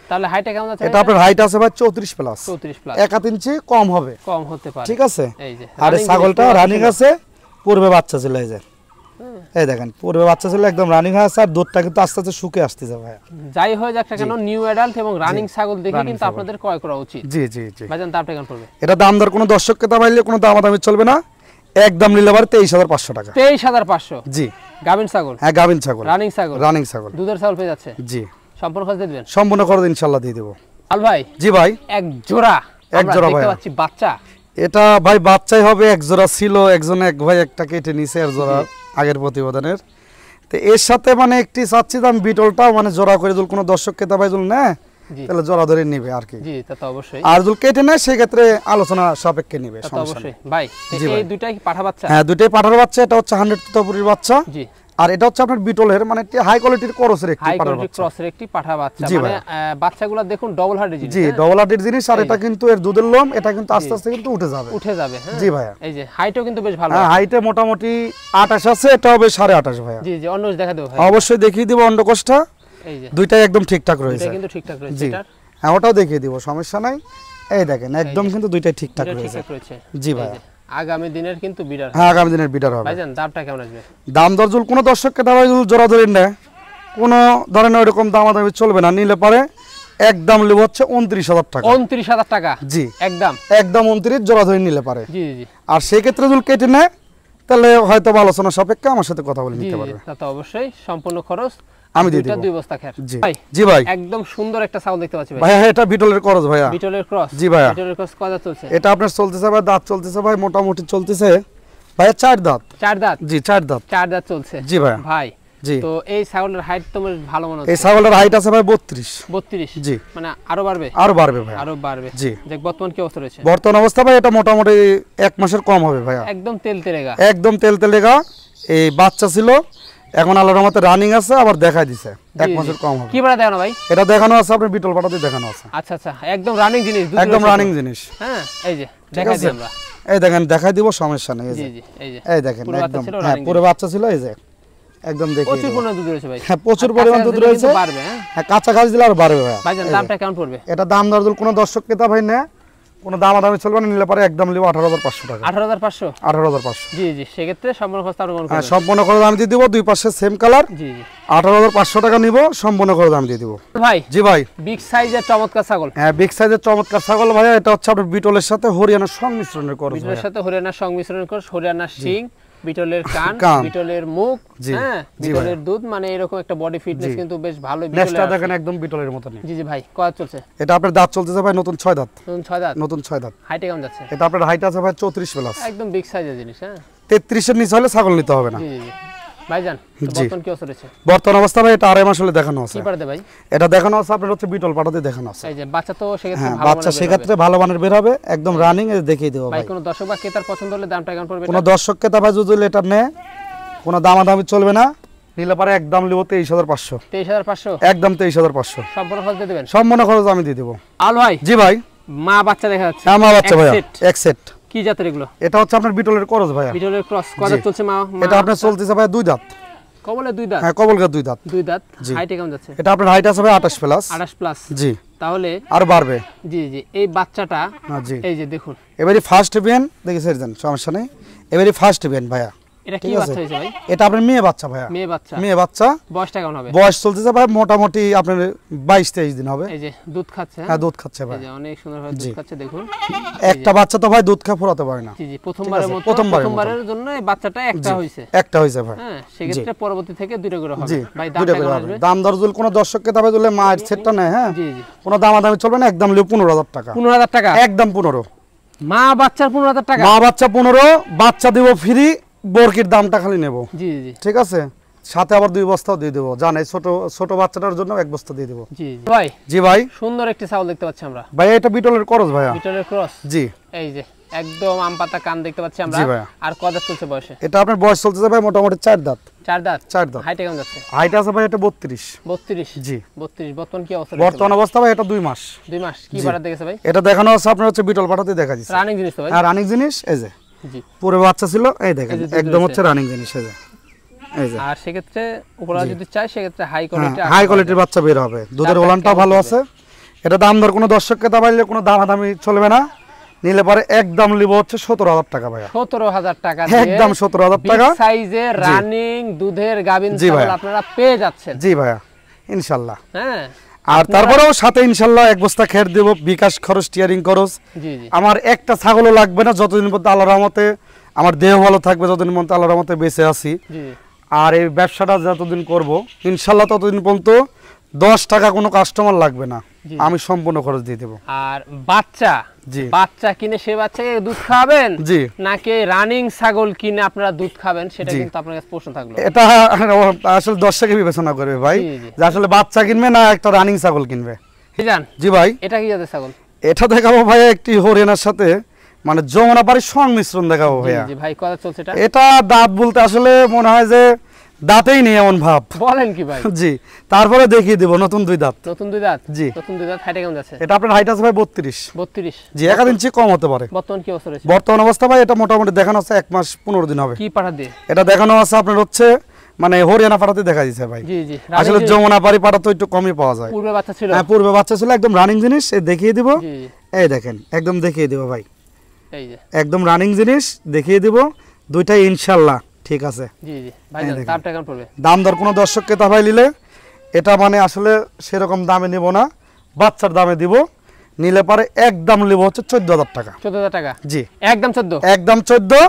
C: তাহলে হাইটটা কেমন আছে?
A: এটা আপনার হাইট আছে ভাই 34 প্লাস।
C: 34 প্লাস।
A: 1 ইঞ্চি কম হবে।
C: কম হতে পারে।
A: ঠিক আছে।
C: এই যে
A: আর এই ছাগলটা রানিং আছে, পূর্বে বাচ্চা ছিল। এই যে এই দেখেন পূর্বে বাচ্চা ছিল, একদম রানিং হয়ে আছে আর দুধটা কিন্তু আস্তে আস্তে শুকে আসতেছে ভাই।
C: যাই হয়ে যাক না কেন নিউ অ্যাডাল্ট এবং রানিং ছাগল দেখে কিন্তু আপনাদের ক্রয় করা উচিত।
A: জি জি জি
C: ভাইজান দামটা কেমন পড়বে?
A: এটা দামদার কোনো দর্শককে দামাইলে কোনো দামাদামি চলবে না, একদম নিলে পারে 23,500 টাকা।
C: 23,500
A: জি
C: গাভিন ছাগল।
A: হ্যাঁ গাভিন ছাগল।
C: রানিং ছাগল।
A: রানিং ছাগল।
C: দুধের ছাগল পেয়ে যাচ্ছে।
A: জি
C: সম্পূর্ণ খরচ দিয়ে দিবেন?
A: সম্পূর্ণ খরচ ইনশাআল্লাহ দিয়ে দেব।
C: আল ভাই।
A: জি ভাই।
C: এক জোড়া।
A: এক জোড়া ভাই।
C: দেখতে পাচ্ছি বাচ্চা।
A: এটা ভাই বাচ্চাই হবে। এক জোড়া ছিল, একজন এক ভাই একটা কেটে নিছে এর জোড়া আগের প্রতিবেদনের। তো এর সাথে মানে একটি চাচ্ছি দাম বিটলটা মানে জোড়া করে যদি কোনো দর্শককে দাবাই যদি না তাহলে জোড়া ধরে নিবে আর কি।
C: জি তা তো অবশ্যই।
A: আর যদি কেটে নেয় সেই ক্ষেত্রে আলোচনা সাপেক্ষে নিবে।
C: তা তো অবশ্যই ভাই। এই দুটাই কি পাঠা বাচ্চা?
A: হ্যাঁ দুটাই পাঠার বাচ্চা। এটা হচ্ছে 100 তোতাপুরির বাচ্চা।
C: জি
A: আর এটা হচ্ছে আপনার বিটলের মানে হাই কোয়ালিটির ক্রসের একটি
C: হাই
A: পাঠার
C: কোয়ালিটি
A: বাচ্চা।
C: ক্রসের একটি পাঠা বাচ্চা। মানে বাচ্চাগুলো দেখুন ডবল হার্ডের জিনিস।
A: জি ডবল হার্ডের জিনিস। আর এটা কিন্তু এর দুধের লোম এটা কিন্তু আস্তে আস্তে কিন্তু উঠে যাবে।
C: উঠে যাবে। হ্যাঁ
A: জি ভাইয়া।
C: এই যে হাইটও কিন্তু বেশ ভালো।
A: হ্যাঁ হাইটে মোটামুটি 28 আছে, এটা হবে 28.5 ভাইয়া।
C: জি জি অন্য দেখা দেব ভাই।
A: অবশ্যই দেখিয়ে দিব অন্ডকোষটা।
C: এই যে
A: দুইটাই একদম ঠিকঠাক রয়েছে।
C: এটা কিন্তু ঠিকঠাক রয়েছে।
A: জি হ্যাঁ ওটাও দেখিয়ে দিব, সমস্যা নাই। এই দেখেন একদম কিন্তু দুইটাই ঠিকঠাক রয়েছে। জি ভাই।
C: আগামী দিনের কিন্তু বিডার।
A: হ্যাঁ আগামী দিনের বিডার হবে।
C: ভাইজান দামটা কেমন আসবে?
A: দাম দরজুল কোনো দর্শককে দাম জোড়া ধরে নেয় কোনো ধরনের ওইরকম দামাদামি চলবে না, নিলে পারে একদম নেব হচ্ছে 29,000 টাকা।
C: 29,000 টাকা?
A: জি
C: একদম
A: একদম 29 জোড়া ধরে নিলে পারে।
C: জি জি।
A: আর সেই ক্ষেত্রে যদি কেটে নেয় তাহলে হয়তো আলোচনা সাপেক্ষে আমার সাথে কথা বলে নিতে পারবে।
C: তা তো অবশ্যই সম্পূর্ণ খরচ
A: আমি দিয়ে দেব।
C: দুই বস্তা খের।
A: জি
C: ভাই।
A: জি ভাই।
C: একদম সুন্দর একটা ছাগল দেখতে পাচ্ছি ভাই।
A: ভাই এটা বিটলের ক্রস ভাইয়া।
C: বিটলের ক্রস।
A: জি ভাইয়া।
C: বিটলের ক্রস কত চলছে?
A: এটা আপনার চলতেছে ভাই দাঁত চলতেছে ভাই মোটামুটি চলতেছে ভাইয়া 4 দাঁত।
C: 4 দাঁত।
A: জি 4 দাঁত।
C: 4 দাঁত চলছে।
A: জি ভাইয়া।
C: ভাই
A: জি
C: তো এই ছাগলের হাইট তোমার ভালো মনে হচ্ছে?
A: এই ছাগলের হাইট আছে ভাই 32।
C: 32?
A: জি
C: মানে আরো বাড়বে?
A: আরো বাড়বে ভাই।
C: আরো বাড়বে।
A: জি।
C: দেখ বর্তমান কি অবস্থা রয়েছে?
A: বর্তমান অবস্থা ভাই এটা মোটামুটি 1 মাসের কম হবে ভাইয়া।
C: একদম তেলতেলেগা।
A: একদম তেলতেলেগা। এই বাচ্চা ছিল, এখন আল্লাহর রহমতে রানিং আছে, আবার দেখাই দিছে 1 মাসের কম হবে।
C: কি বড় দেখানো ভাই?
A: এটা দেখানো আছে আপনার বিটল পাটাতে দেখানো আছে।
C: আচ্ছা আচ্ছা একদম রানিং জিনিস।
A: একদম রানিং জিনিস।
C: হ্যাঁ এই যে দেখাই দিই আমরা।
A: এই দেখেন দেখাই দিব, সমস্যা নেই। এই
C: জি
A: যে
C: জি এই যে
A: এই দেখেন একদম হ্যাঁ পুরো বাচ্চা ছিল। এই যে একদম দেখিয়ে
C: প্রচুর পরিমাণ দুধ রয়েছে ভাই।
A: হ্যাঁ প্রচুর পরিমাণ দুধ রয়েছে।
C: বাড়বে। হ্যাঁ
A: হ্যাঁ কাঁচা ঘাস দিলে আর বাড়বে ভাই।
C: ভাইজান দামটা কেমন পড়বে?
A: এটা দাম দর কোনো দর্শক ক্রেতা ভাই না কোনো দামাদামি চলবে না, নিলে পরে একদম নিব 18,500 টাকা।
C: 18,500
A: 18,500
C: জি জি, সেক্ষেত্রে সম্পূর্ণ খরচ আপনি বহন করবেন।
A: সম্পূর্ণ খরচ আমি দিয়ে দিব, দুই পাশে সেম কালার।
C: জি জি,
A: 18,500 টাকা নিব, সম্পূর্ণ খরচ আমি দিয়ে দিব
C: ভাই।
A: জি ভাই,
C: বিগ সাইজের চমৎকার ছাগল।
A: হ্যাঁ বিগ সাইজের চমৎকার ছাগল ভাইয়া। এটা হচ্ছে আপনার বিটলের সাথে হরিয়ানার সংমিশ্রণের করজ।
C: বিটলের সাথে হরিয়ানার সংমিশ্রণ করে, হরিয়ানার শিং, বিটলের কান, বিটলের মুখ, হ্যাঁ বিটলের দুধ, মানে এরকম একটা বডি ফিটনেস কিন্তু বেশ ভালো।
A: নেক্সটটা দেখেন একদম বিটলের মতন।
C: জি জি ভাই, কত চলছে
A: এটা? আপনার দাঁত চলতেছে ভাই নতুন 6 দাঁত।
C: নতুন 6 দাঁত,
A: নতুন 6 দাঁত।
C: হাইটে কেমন যাচ্ছে?
A: এটা আপনার হাইট আছে ভাই 34 প্লাস,
C: একদম বিগ সাইজের জিনিস। হ্যাঁ
A: 33 এর নিচে হলে ছাগল নিতে হবে না।
C: জি জি ভাইজান, বর্তমান কি অবস্থা রয়েছে?
A: বর্তমান অবস্থা ভাই এটা 2.5 মাস হলে দেখানো আছে।
C: কি পারতে ভাই?
A: এটা দেখানো আছে আপনার হচ্ছে বিটল পাটাতে দেখানো আছে।
C: এই যে বাচ্চা তো সেক্ষেত্রে
A: হ্যাঁ
C: ভালো
A: বাচ্চা সেক্ষেত্রে ভালো মানের বের হবে, একদম রানিং এ দেখিয়ে দেব ভাই।
C: ভাই কোনো দর্শক বা ক্রেতার পছন্দ হলে দামটা কেমন পড়বে?
A: কোনো দর্শক ক্রেতা ভাই যদি এটা নেয় কোনো দামাদামি চলবে না, নিলে পারে একদম লিব 23,500।
C: 23,500
A: একদম 23,500
C: সম্পূর্ণ খরচ দিয়ে দিবেন?
A: সম্পূর্ণ খরচ আমি দিয়ে দেব।
C: আল ভাই।
A: জি ভাই,
C: মা বাচ্চা দেখা যাচ্ছে।
A: হ্যাঁ মা বাচ্চা ভাইয়া, এক সেট।
C: কি জাতের এগুলো?
A: এটা হচ্ছে আপনার বিটলের করজ ভাইয়া,
C: বিটলের ক্রস। কত চলছে মা?
A: এটা আপনার চলতেছে ভাই 2 দাঁত।
C: কবলে 2 দাঁত?
A: হ্যাঁ কবলগার 2 দাঁত।
C: 2 দাঁত। হাইটে কেমন যাচ্ছে?
A: এটা আপনার হাইট আছে ভাই 28 প্লাস।
C: 28 প্লাস
A: জি,
C: তাহলে
A: আর বাড়বে।
C: জি জি, এই বাচ্চাটা
A: জি
C: এই যে দেখুন,
A: এবারে ফার্স্ট বিয়ান দেখি স্যার, সমস্যা নেই। এবারে ফার্স্ট বিয়ান ভাইয়া।
C: এটা কি বাচ্চা হইছে ভাই?
A: এটা আপনার মেয়ে বাচ্চা ভাইয়া।
C: মেয়ে বাচ্চা।
A: মেয়ে বাচ্চা।
C: বয়সটা কেমন হবে?
A: বয়স চলতেছে ভাই মোটামুটি আপনার 22-23 দিন হবে।
C: এই যে দুধ খাচ্ছে।
A: হ্যাঁ দুধ খাচ্ছে ভাই।
C: এই যে অনেক সুন্দর ভাবে দুধ খাচ্ছে দেখুন।
A: একটা বাচ্চা তো ভাই দুধ খায় ফুরাতে পারে না।
C: জি জি, প্রথমবারের জন্য এই বাচ্চাটা একটা হইছে।
A: একটা হইছে ভাই।
C: হ্যাঁ সেক্ষেত্রে পরবর্তী থেকে দুইটা করে হবে।
A: ভাই দামটা কেমন আসবে? দাম দর যদি কোনো দর্শককে তবে দিলে মায়ের সেটটা নেয়, হ্যাঁ
C: জি জি,
A: কোনো দামাদামি চলবে না, একদম লিও 15,000 টাকা।
C: 15,000 টাকা?
A: একদম 15।
C: মা বাচ্চার 15,000 টাকা?
A: মা বাচ্চা 15, বাচ্চা দিব ফ্রি, বরকির দামটা খালি নেব।
C: জি জি,
A: ঠিক আছে, সাথে আবার 2 বস্তাও দিয়ে দেবো। জানেন ছোট ছোট বাচ্চাটার জন্য 1 বস্তা দিয়ে দেবো।
C: জি ভাই।
A: জি ভাই,
C: সুন্দর একটি ছাগল দেখতে পাচ্ছি আমরা
A: ভাই। এটা বিটলের করজ ভাইয়া,
C: বিটলের ক্রস।
A: জি,
C: এই যে একদম আম পাতা কান দেখতে পাচ্ছি আমরা। আর কত দাঁত চলছে বয়সে?
A: এটা আপনার বয়স চলতেছে ভাই মোটামুটি 4 দাঁত।
C: 4 দাঁত?
A: 4 দাঁত।
C: হাইটে কেমন যাচ্ছে?
A: হাইট আছে ভাই এটা 32।
C: 32?
A: জি
C: 32। বর্তমান কি অবস্থা?
A: বর্তমান অবস্থা ভাই এটা 2 মাস।
C: 2 মাস। কি বাড়া দেখেছে ভাই?
A: এটা দেখানো আছে আপনার হচ্ছে বিটল পাটাতে দেখা যাচ্ছে।
C: রানিং জিনিস তো ভাই?
A: হ্যাঁ রানিং জিনিস। এই যে
C: জি,
A: পুরো বাচ্চা ছিল, এই দেখেন একদম হচ্ছে রানিং জিনিস। এই যে এই যে,
C: আর সেক্ষেত্রে উপরা যদি চাই সেক্ষেত্রে হাই কোয়ালিটি,
A: হাই কোয়ালিটির বাচ্চা বের হবে। দুধের ওলানটাও ভালো আছে। এটা দাম দর কোনো দর্শককে দাবাইলে কোনো দামাদামি চলবে না, নিলে পরে একদম লিব হচ্ছে 17,000 টাকা ভাইয়া।
C: 17,000 টাকা দিয়ে
A: একদম 17,000 টাকা
C: সাইজের রানিং দুধের গাবিন ছাগল আপনারা পেয়ে যাচ্ছেন।
A: জি ভাইয়া, ইনশাআল্লাহ।
C: হ্যাঁ,
A: আর তারপরেও সাথে ইনশাআল্লাহ 1 বস্তা খের দেব, বিকাশ খরচ, টিয়ারিং খরচ।
C: জি জি,
A: আমার একটা ছাগলও লাগবে না যতদিন পর্যন্ত আল্লাহর রহমতে আমার দেহ ভালো থাকবে, যতদিন পর্যন্ত আল্লাহর রহমতে বেঁচে আছি।
C: জি,
A: আর এই ব্যবসাটা যতদিন করব ইনশাআল্লাহ ততদিন পর্যন্ত 10 টাকা কোনো কাস্টমার লাগবে না, আমি সম্পূর্ণ খরচ দিয়ে দেব।
C: আর বাচ্চা,
A: জি,
C: বাচ্চা কিনে সে বাচ্চাকে দুধ খাবেন,
A: জি,
C: নাকি রানিং ছাগল কিনে আপনারা দুধ খাবেন, সেটা কিন্তু আপনার কাছে প্রশ্ন থাকলো।
A: এটা আসলে দর্শকে বিবেচনা করবে ভাই,
C: জি।
A: যে আসলে বাচ্চা কিনবে না একটা রানিং ছাগল কিনবে।
C: জান
A: জি ভাই,
C: এটা কি জাতের ছাগল?
A: এটা দেখাবো ভাই একটি হরিয়ানার সাথে মানে যমুনা পাড়ির সংমিশ্রণ দেখাবো ভাইয়া।
C: জি ভাই, কত চলছে এটা?
A: এটা দাঁত বলতে আসলে মনে হয় যে দাঁতেই নেই এমন ভাব।
C: বলেন কি ভাই?
A: জি, তারপরে দেখিয়ে দেব নতুন 2 দাঁত।
C: নতুন 2 দাঁত?
A: জি,
C: নতুন 2 দাঁত। হাইটে কেমন যাচ্ছে?
A: এটা আপনার হাইট আছে ভাই 32।
C: 32?
A: জি, 1 ইঞ্চি কম হতে পারে।
C: বর্তমান কি অবস্থা রয়েছে?
A: বর্তমান অবস্থা ভাই এটা মোটামুটি দেখানো আছে 1 মাস 15 দিন হবে।
C: কি পাঠা দিয়ে?
A: এটা দেখানো আছে আপনার হচ্ছে মানে হরিয়ানা পাড়াতে দেখা দিছে ভাই।
C: জি জি,
A: আসলে যমুনা পাড়ি পাড়া তো একটু কমই পাওয়া যায়।
C: পূর্বে বাচ্চা ছিল?
A: হ্যাঁ পূর্বে বাচ্চা ছিল, একদম রানিং জিনিস। এই দেখিয়ে দিব।
C: জি,
A: এই দেখেন একদম দেখিয়ে দিব ভাই,
C: এই যে
A: একদম রানিং জিনিস দেখিয়ে দিব। দুইটাই ইনশাআল্লাহ ঠিক আছে।
C: জি জি ভাই, দামটা কেমন পড়বে?
A: দাম দর কোনো দর্শককে তাভাই নিলে এটা মানে আসলে সেরকম দামে নিব না, বাচ্চার দামে দিব। নিলে পারে একদম নিব হচ্ছে 14,000 টাকা।
C: 14,000 টাকা?
A: জি,
C: একদম 14?
A: একদম 14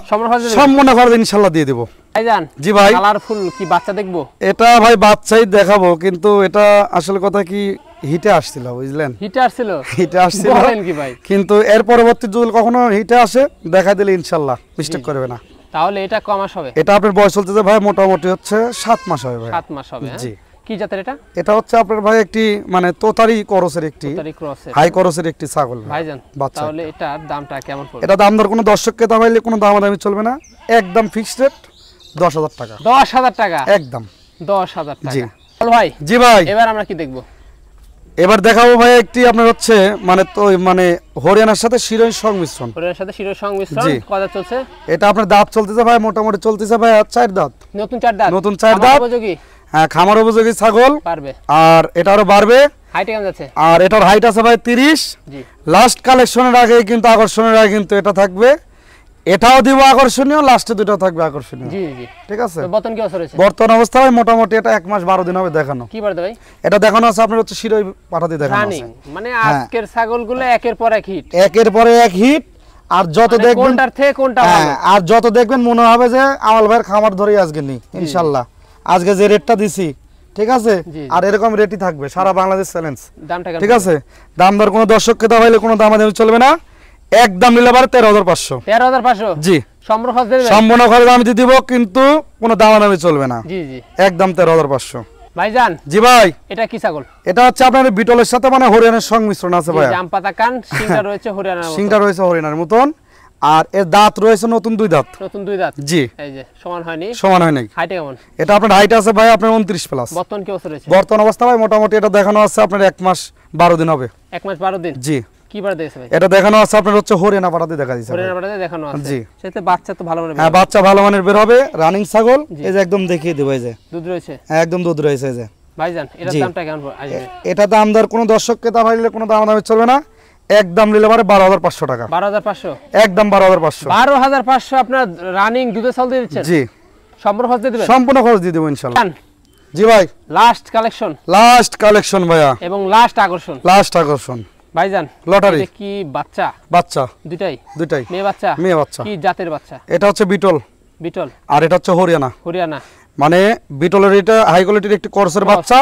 A: সম্পূর্ণ খরচ ইনশাআল্লাহ দিয়ে দেব।
C: ভাইজান
A: জি ভাই,
C: কালারফুল কি বাচ্চা দেখবো?
A: এটা ভাই বাচ্চাই দেখাবো, কিন্তু এটা আসলে কথা কি হিটে আসছিল বুঝলেন।
C: হিটে আসছিল?
A: হিটে আসছিল,
C: বলেন কি ভাই?
A: কিন্তু এর পরবর্তী যদি কখনো হিটে আসে দেখা দিলে ইনশাআল্লাহ মিস্টেক করবে না।
C: তাহলে এটা ক মাস হবে?
A: এটা আপনার বয়স চলতেছে ভাই মোটামুটি হচ্ছে 7 মাস হবে ভাই।
C: 7 মাস হবে?
A: জি।
C: কি জাতের এটা?
A: এটা হচ্ছে আপনার ভাই একটি মানে তোতারি করসের একটি হাই করসের একটি ছাগল
C: ভাইজান।
A: বাচ্চা।
C: তাহলে এটার দামটা কেমন পড়বে?
A: এটা দাম দর কোনো দর্শককে দামাইলে কোনো দামাদামি চলবে না, একদম ফিক্সড রেট 10,000 টাকা।
C: 10,000 টাকা? একদম 10,000 টাকা।
A: জি
C: ভাই।
A: জি ভাই,
C: এবার আমরা কি দেখবো?
A: এবার দেখাবো ভাই একটি আপনার হচ্ছে মানে তো মানে হরিয়ানার সাথে শিরোই সংমিশ্রণ।
C: হরিয়ানার সাথে শিরোই সংমিশ্রণ। কত চলছে?
A: এটা আপনার দাঁত চলতেছে ভাই মোটামুটি চলতেছে ভাই 4 দাঁত।
C: নতুন 4 দাঁত?
A: নতুন 4 দাঁত। হ্যাঁ, খামার উপযোগী ছাগল
C: পারবে।
A: আর এটা আরো বাড়বে।
C: হাইট কেমন যাচ্ছে?
A: আর এটার হাইট আছে ভাই 30।
C: জি
A: লাস্ট কালেকশনের আগে কিন্তু আকর্ষণের আগে কিন্তু এটা থাকবে, এটাও দিব আকর্ষণীয়, লাস্টে দুটো থাকবে আকর্ষণীয়।
C: জি জি
A: ঠিক আছে।
C: বর্তমান কি অবস্থা রয়েছে?
A: বর্তমান অবস্থায় মোটামুটি এটা 1 মাস 12 দিন হবে দেখানো।
C: কি বাড়তে ভাই?
A: এটা দেখানো আছে আপনার হচ্ছে শিরোই পাঠাতে দেখানো
C: রানিং,
A: আছে।
C: মানে আজকের ছাগলগুলো একের পর এক হিট,
A: একের পরে এক হিট। আর যত
C: মানে
A: দেখবেন
C: কোনটার থেকে কোনটা ভালো।
A: হ্যাঁ, আর যত দেখবেন মনে হবে যে আমাল ভাইয়ের খামার ধরেই আজকে নি ইনশাআল্লাহ। আজকে যে রেটটা দিছি ঠিক আছে,
C: জি।
A: আর এরকম রেটই থাকবে সারা বাংলাদেশ চ্যালেঞ্জ।
C: দামটা কেমন?
A: ঠিক আছে। দাম দর কোনো দর্শক ক্রেতা হইলে কোনো দামাদামি চলবে না, একদম নিলে পারে 13,500।
C: 13,500
A: জি
C: সম্পূর্ণ খরচ দেবে?
A: সম্পূর্ণ খরচ আমি দিয়ে দিব, কিন্তু কোনো দামাদামি চলবে না,
C: জি জি
A: একদম 13,500।
C: ভাইজান
A: জি ভাই,
C: এটা কি ছাগল?
A: এটা হচ্ছে আপনার বিটলের সাথে মানে হরিয়ানার সংমিশ্রণ আছে ভাই।
C: জাম পাতা কান, সিংটা রয়েছে হরিয়ানার মতো।
A: সিংটা রয়েছে হরিয়ানার মতন, আর এর দাঁত রয়েছে নতুন 2 দাঁত।
C: নতুন 2 দাঁত।
A: জি
C: এই যে সমান হয়নি,
A: সমান হয় নাই।
C: হাইট কেমন?
A: এটা আপনার হাইট আছে ভাই আপনার 29 প্লাস।
C: বর্তমান কি অবস্থা রয়েছে?
A: বর্তমান অবস্থা ভাই মোটামুটি এটা দেখানো আছে আপনার 1 মাস 12 দিন হবে।
C: 1 মাস 12 দিন।
A: জি
C: কি বার দিয়েছে ভাই?
A: এটা দেখানো আছে আপনার হচ্ছে হরিয়ানা পাড়াতে দেখা দিয়েছে।
C: হরিয়ানা পাড়াতে দেখানো আছে।
A: জি।
C: সেতে বাচ্চা তো ভালো মানে
A: হ্যাঁ বাচ্চা ভালো মানের বের হবে, রানিং ছাগল। এই যে একদম দেখিয়ে দেব, এই যে
C: দুধ রয়েছে
A: একদম দুধ রয়েছে। এই যে
C: ভাইজান এটার
A: জি।
C: দামটা কেমন আসবে?
A: এটা দাম দর কোনো দর্শক ক্রেতা ভাইলে কোনো দাম দামে চলবে না, একদম নিলে পারে 12,500 টাকা।
C: 12,500
A: একদম 12,500।
C: 12,500 আপনার রানিং দুধে চাল দিয়ে দিচ্ছেন?
A: জি
C: সম্পূর্ণ খরচ দিয়ে দিবেন?
A: সম্পূর্ণ খরচ দিয়ে দেবো ইনশাআল্লাহ। জি ভাই,
C: লাস্ট কালেকশন
A: লাস্ট কালেকশন ভাইয়া,
C: এবং লাস্ট আকর্ষণ।
A: লাস্ট আকর্ষণ
C: ভাইজান
A: লটারি।
C: এটা কি বাচ্চা?
A: বাচ্চা
C: দুটাই
A: দুটাই
C: মেয়ে বাচ্চা?
A: মেয়ে বাচ্চা।
C: কি জাতের বাচ্চা?
A: এটা হচ্ছে বিটল,
C: বিটল
A: আর এটা হচ্ছে হরিয়ানা।
C: হরিয়ানা
A: মানে বিটলের এটা হাই কোয়ালিটির একটি করসের বাচ্চা,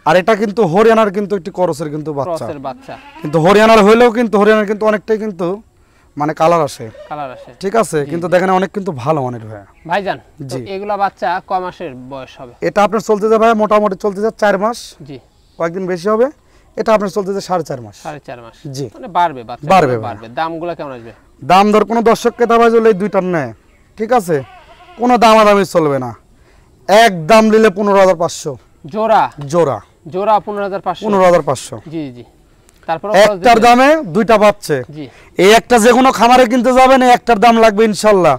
A: আর এটা কিন্তু হরিয়ানার কিন্তু একটি করসের কিন্তু বাচ্চা।
C: ক্রসের বাচ্চা,
A: কিন্তু হরিয়ানার হইলেও কিন্তু হরিয়ানার কিন্তু অনেকটাই কিন্তু মানে কালার আসে,
C: কালার আসে।
A: ঠিক আছে। কিন্তু দেখেন অনেক কিন্তু ভালো মানের ভাইয়া।
C: ভাইজান তো
A: জি।
C: এগুলা বাচ্চা কয় মাসের বয়স হবে?
A: এটা আপনার চলতে যায় ভাইয়া মোটামুটি চলতে যায় 4 মাস,
C: জি
A: কয়েকদিন বেশি হবে। এটা আপনার চলতে যায় 4.5 মাস।
C: 4.5 মাস।
A: জি।
C: মানে বাড়বে বাচ্চা,
A: বাড়বে,
C: বাড়বে। দামগুলো কেমন আসবে?
A: দাম দর কোনো দর্শক ক্রেতা ভাই যদি এই দুইটার নেয় ঠিক আছে, কোনো দামাদামি চলবে না, একদম নিলে 15,500
C: জোড়া।
A: জোড়া
C: জোড়া 15,500।
A: 15,500।
C: জি জি তারপর
A: একটার দামে দুইটা পাচ্ছে।
C: জি
A: এই একটা যে কোনো খামারে কিনতে যাবেন এই একটার দাম লাগবে ইনশাল্লাহ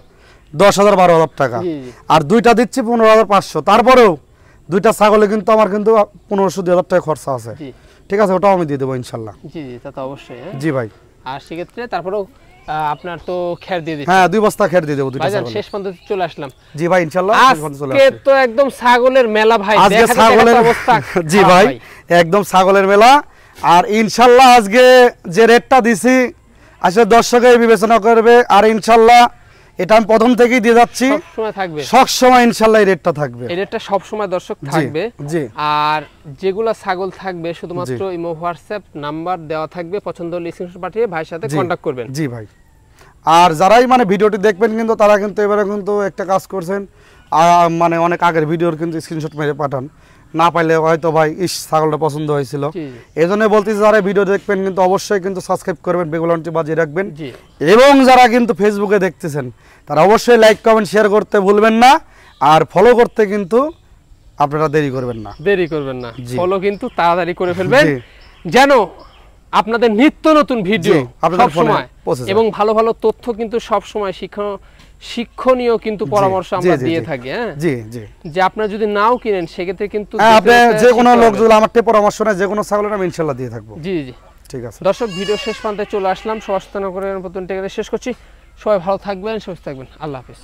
A: 10,000 12,000 টাকা,
C: জি জি
A: আর দুইটা দিচ্ছি 15,500। তারপরেও দুইটা ছাগলে কিন্তু আমার কিন্তু 1500-2,000 টাকা খরচা আছে,
C: জি
A: ঠিক আছে, ওটাও আমি দিয়ে দেবো ইনশাল্লাহ।
C: জি জি তা তো অবশ্যই। হ্যাঁ
A: জি ভাই।
C: আর সেক্ষেত্রে তারপরেও আপনার তো খের দিয়ে দিচ্ছি।
A: হ্যাঁ 2 বস্তা খের দিয়ে দেবো দুইটা
C: ভাইজান
A: ছাগলে।
C: শেষ পর্যন্ত চলে আসলাম।
A: জি ভাই ইনশাল্লাহ শেষ পর্যন্ত চলে
C: আজকে
A: আসছে।
C: তো একদম ছাগলের মেলা ভাই,
A: আজকে
C: দেখাতে
A: ছাগলের
C: দেখাতে অবস্থা
A: জি
C: খারাপ
A: ভাই একদম ছাগলের মেলা। আর ইনশাল্লাহ আজকে যে রেটটা দিছি আসলে দর্শকের বিবেচনা করবে, আর ইনশাল্লাহ এটা আমি প্রথম থেকেই দিয়ে যাচ্ছি,
C: সব সময় থাকবে,
A: সব সময় ইনশাল্লাহ এই রেটটা থাকবে।
C: এই রেটটা সব সময় দর্শক থাকবে।
A: জি
C: আর যেগুলা ছাগল থাকবে শুধুমাত্র ইমো হোয়াটসঅ্যাপ নাম্বার দেওয়া থাকবে, পছন্দ হলে স্ক্রিনশট পাঠিয়ে ভাইয়ের সাথে কন্টাক্ট করবেন।
A: জি ভাই। আর যারাই মানে ভিডিওটি দেখবেন কিন্তু তারা কিন্তু এবারে কিন্তু একটা কাজ করছেন, মানে অনেক আগের ভিডিওর কিন্তু স্ক্রিনশট মেরে পাঠান, না পাইলে হয়তো ভাই ছাগলটা পছন্দ হয়েছিল। এই জন্য বলতেছি যারা ভিডিও দেখবেন কিন্তু অবশ্যই কিন্তু সাবস্ক্রাইব করবেন, বেল বাটনটি বাজিয়ে রাখবেন। এবং যারা কিন্তু ফেসবুকে দেখতেছেন তারা অবশ্যই লাইক কমেন্ট শেয়ার করতে ভুলবেন না, আর ফলো করতে কিন্তু আপনারা দেরি করবেন না,
C: দেরি করবেন না, ফলো কিন্তু তাড়াতাড়ি করে ফেলবেন যেন আপনাদের নিত্য নতুন ভিডিও সব সময় এবং ভালো ভালো তথ্য কিন্তু সব সময় শিক্ষণীয় কিন্তু পরামর্শ আমরা দিয়ে থাকি। হ্যাঁ
A: জি জি
C: যে আপনারা যদি নাও কিনেন সেক্ষেত্রে কিন্তু
A: আপনি যে কোনো লোক যদি আমার থেকে পরামর্শ নেয় যে কোনো ছাগলের আমি ইনশাআল্লাহ দিয়ে থাকবো।
C: জি জি
A: ঠিক আছে
C: দর্শক, ভিডিও শেষ প্রান্তে চলে আসলাম। সবাই শেষ করছি, সবাই ভালো থাকবেন, সুস্থ থাকবেন, আল্লাহ হাফেজ।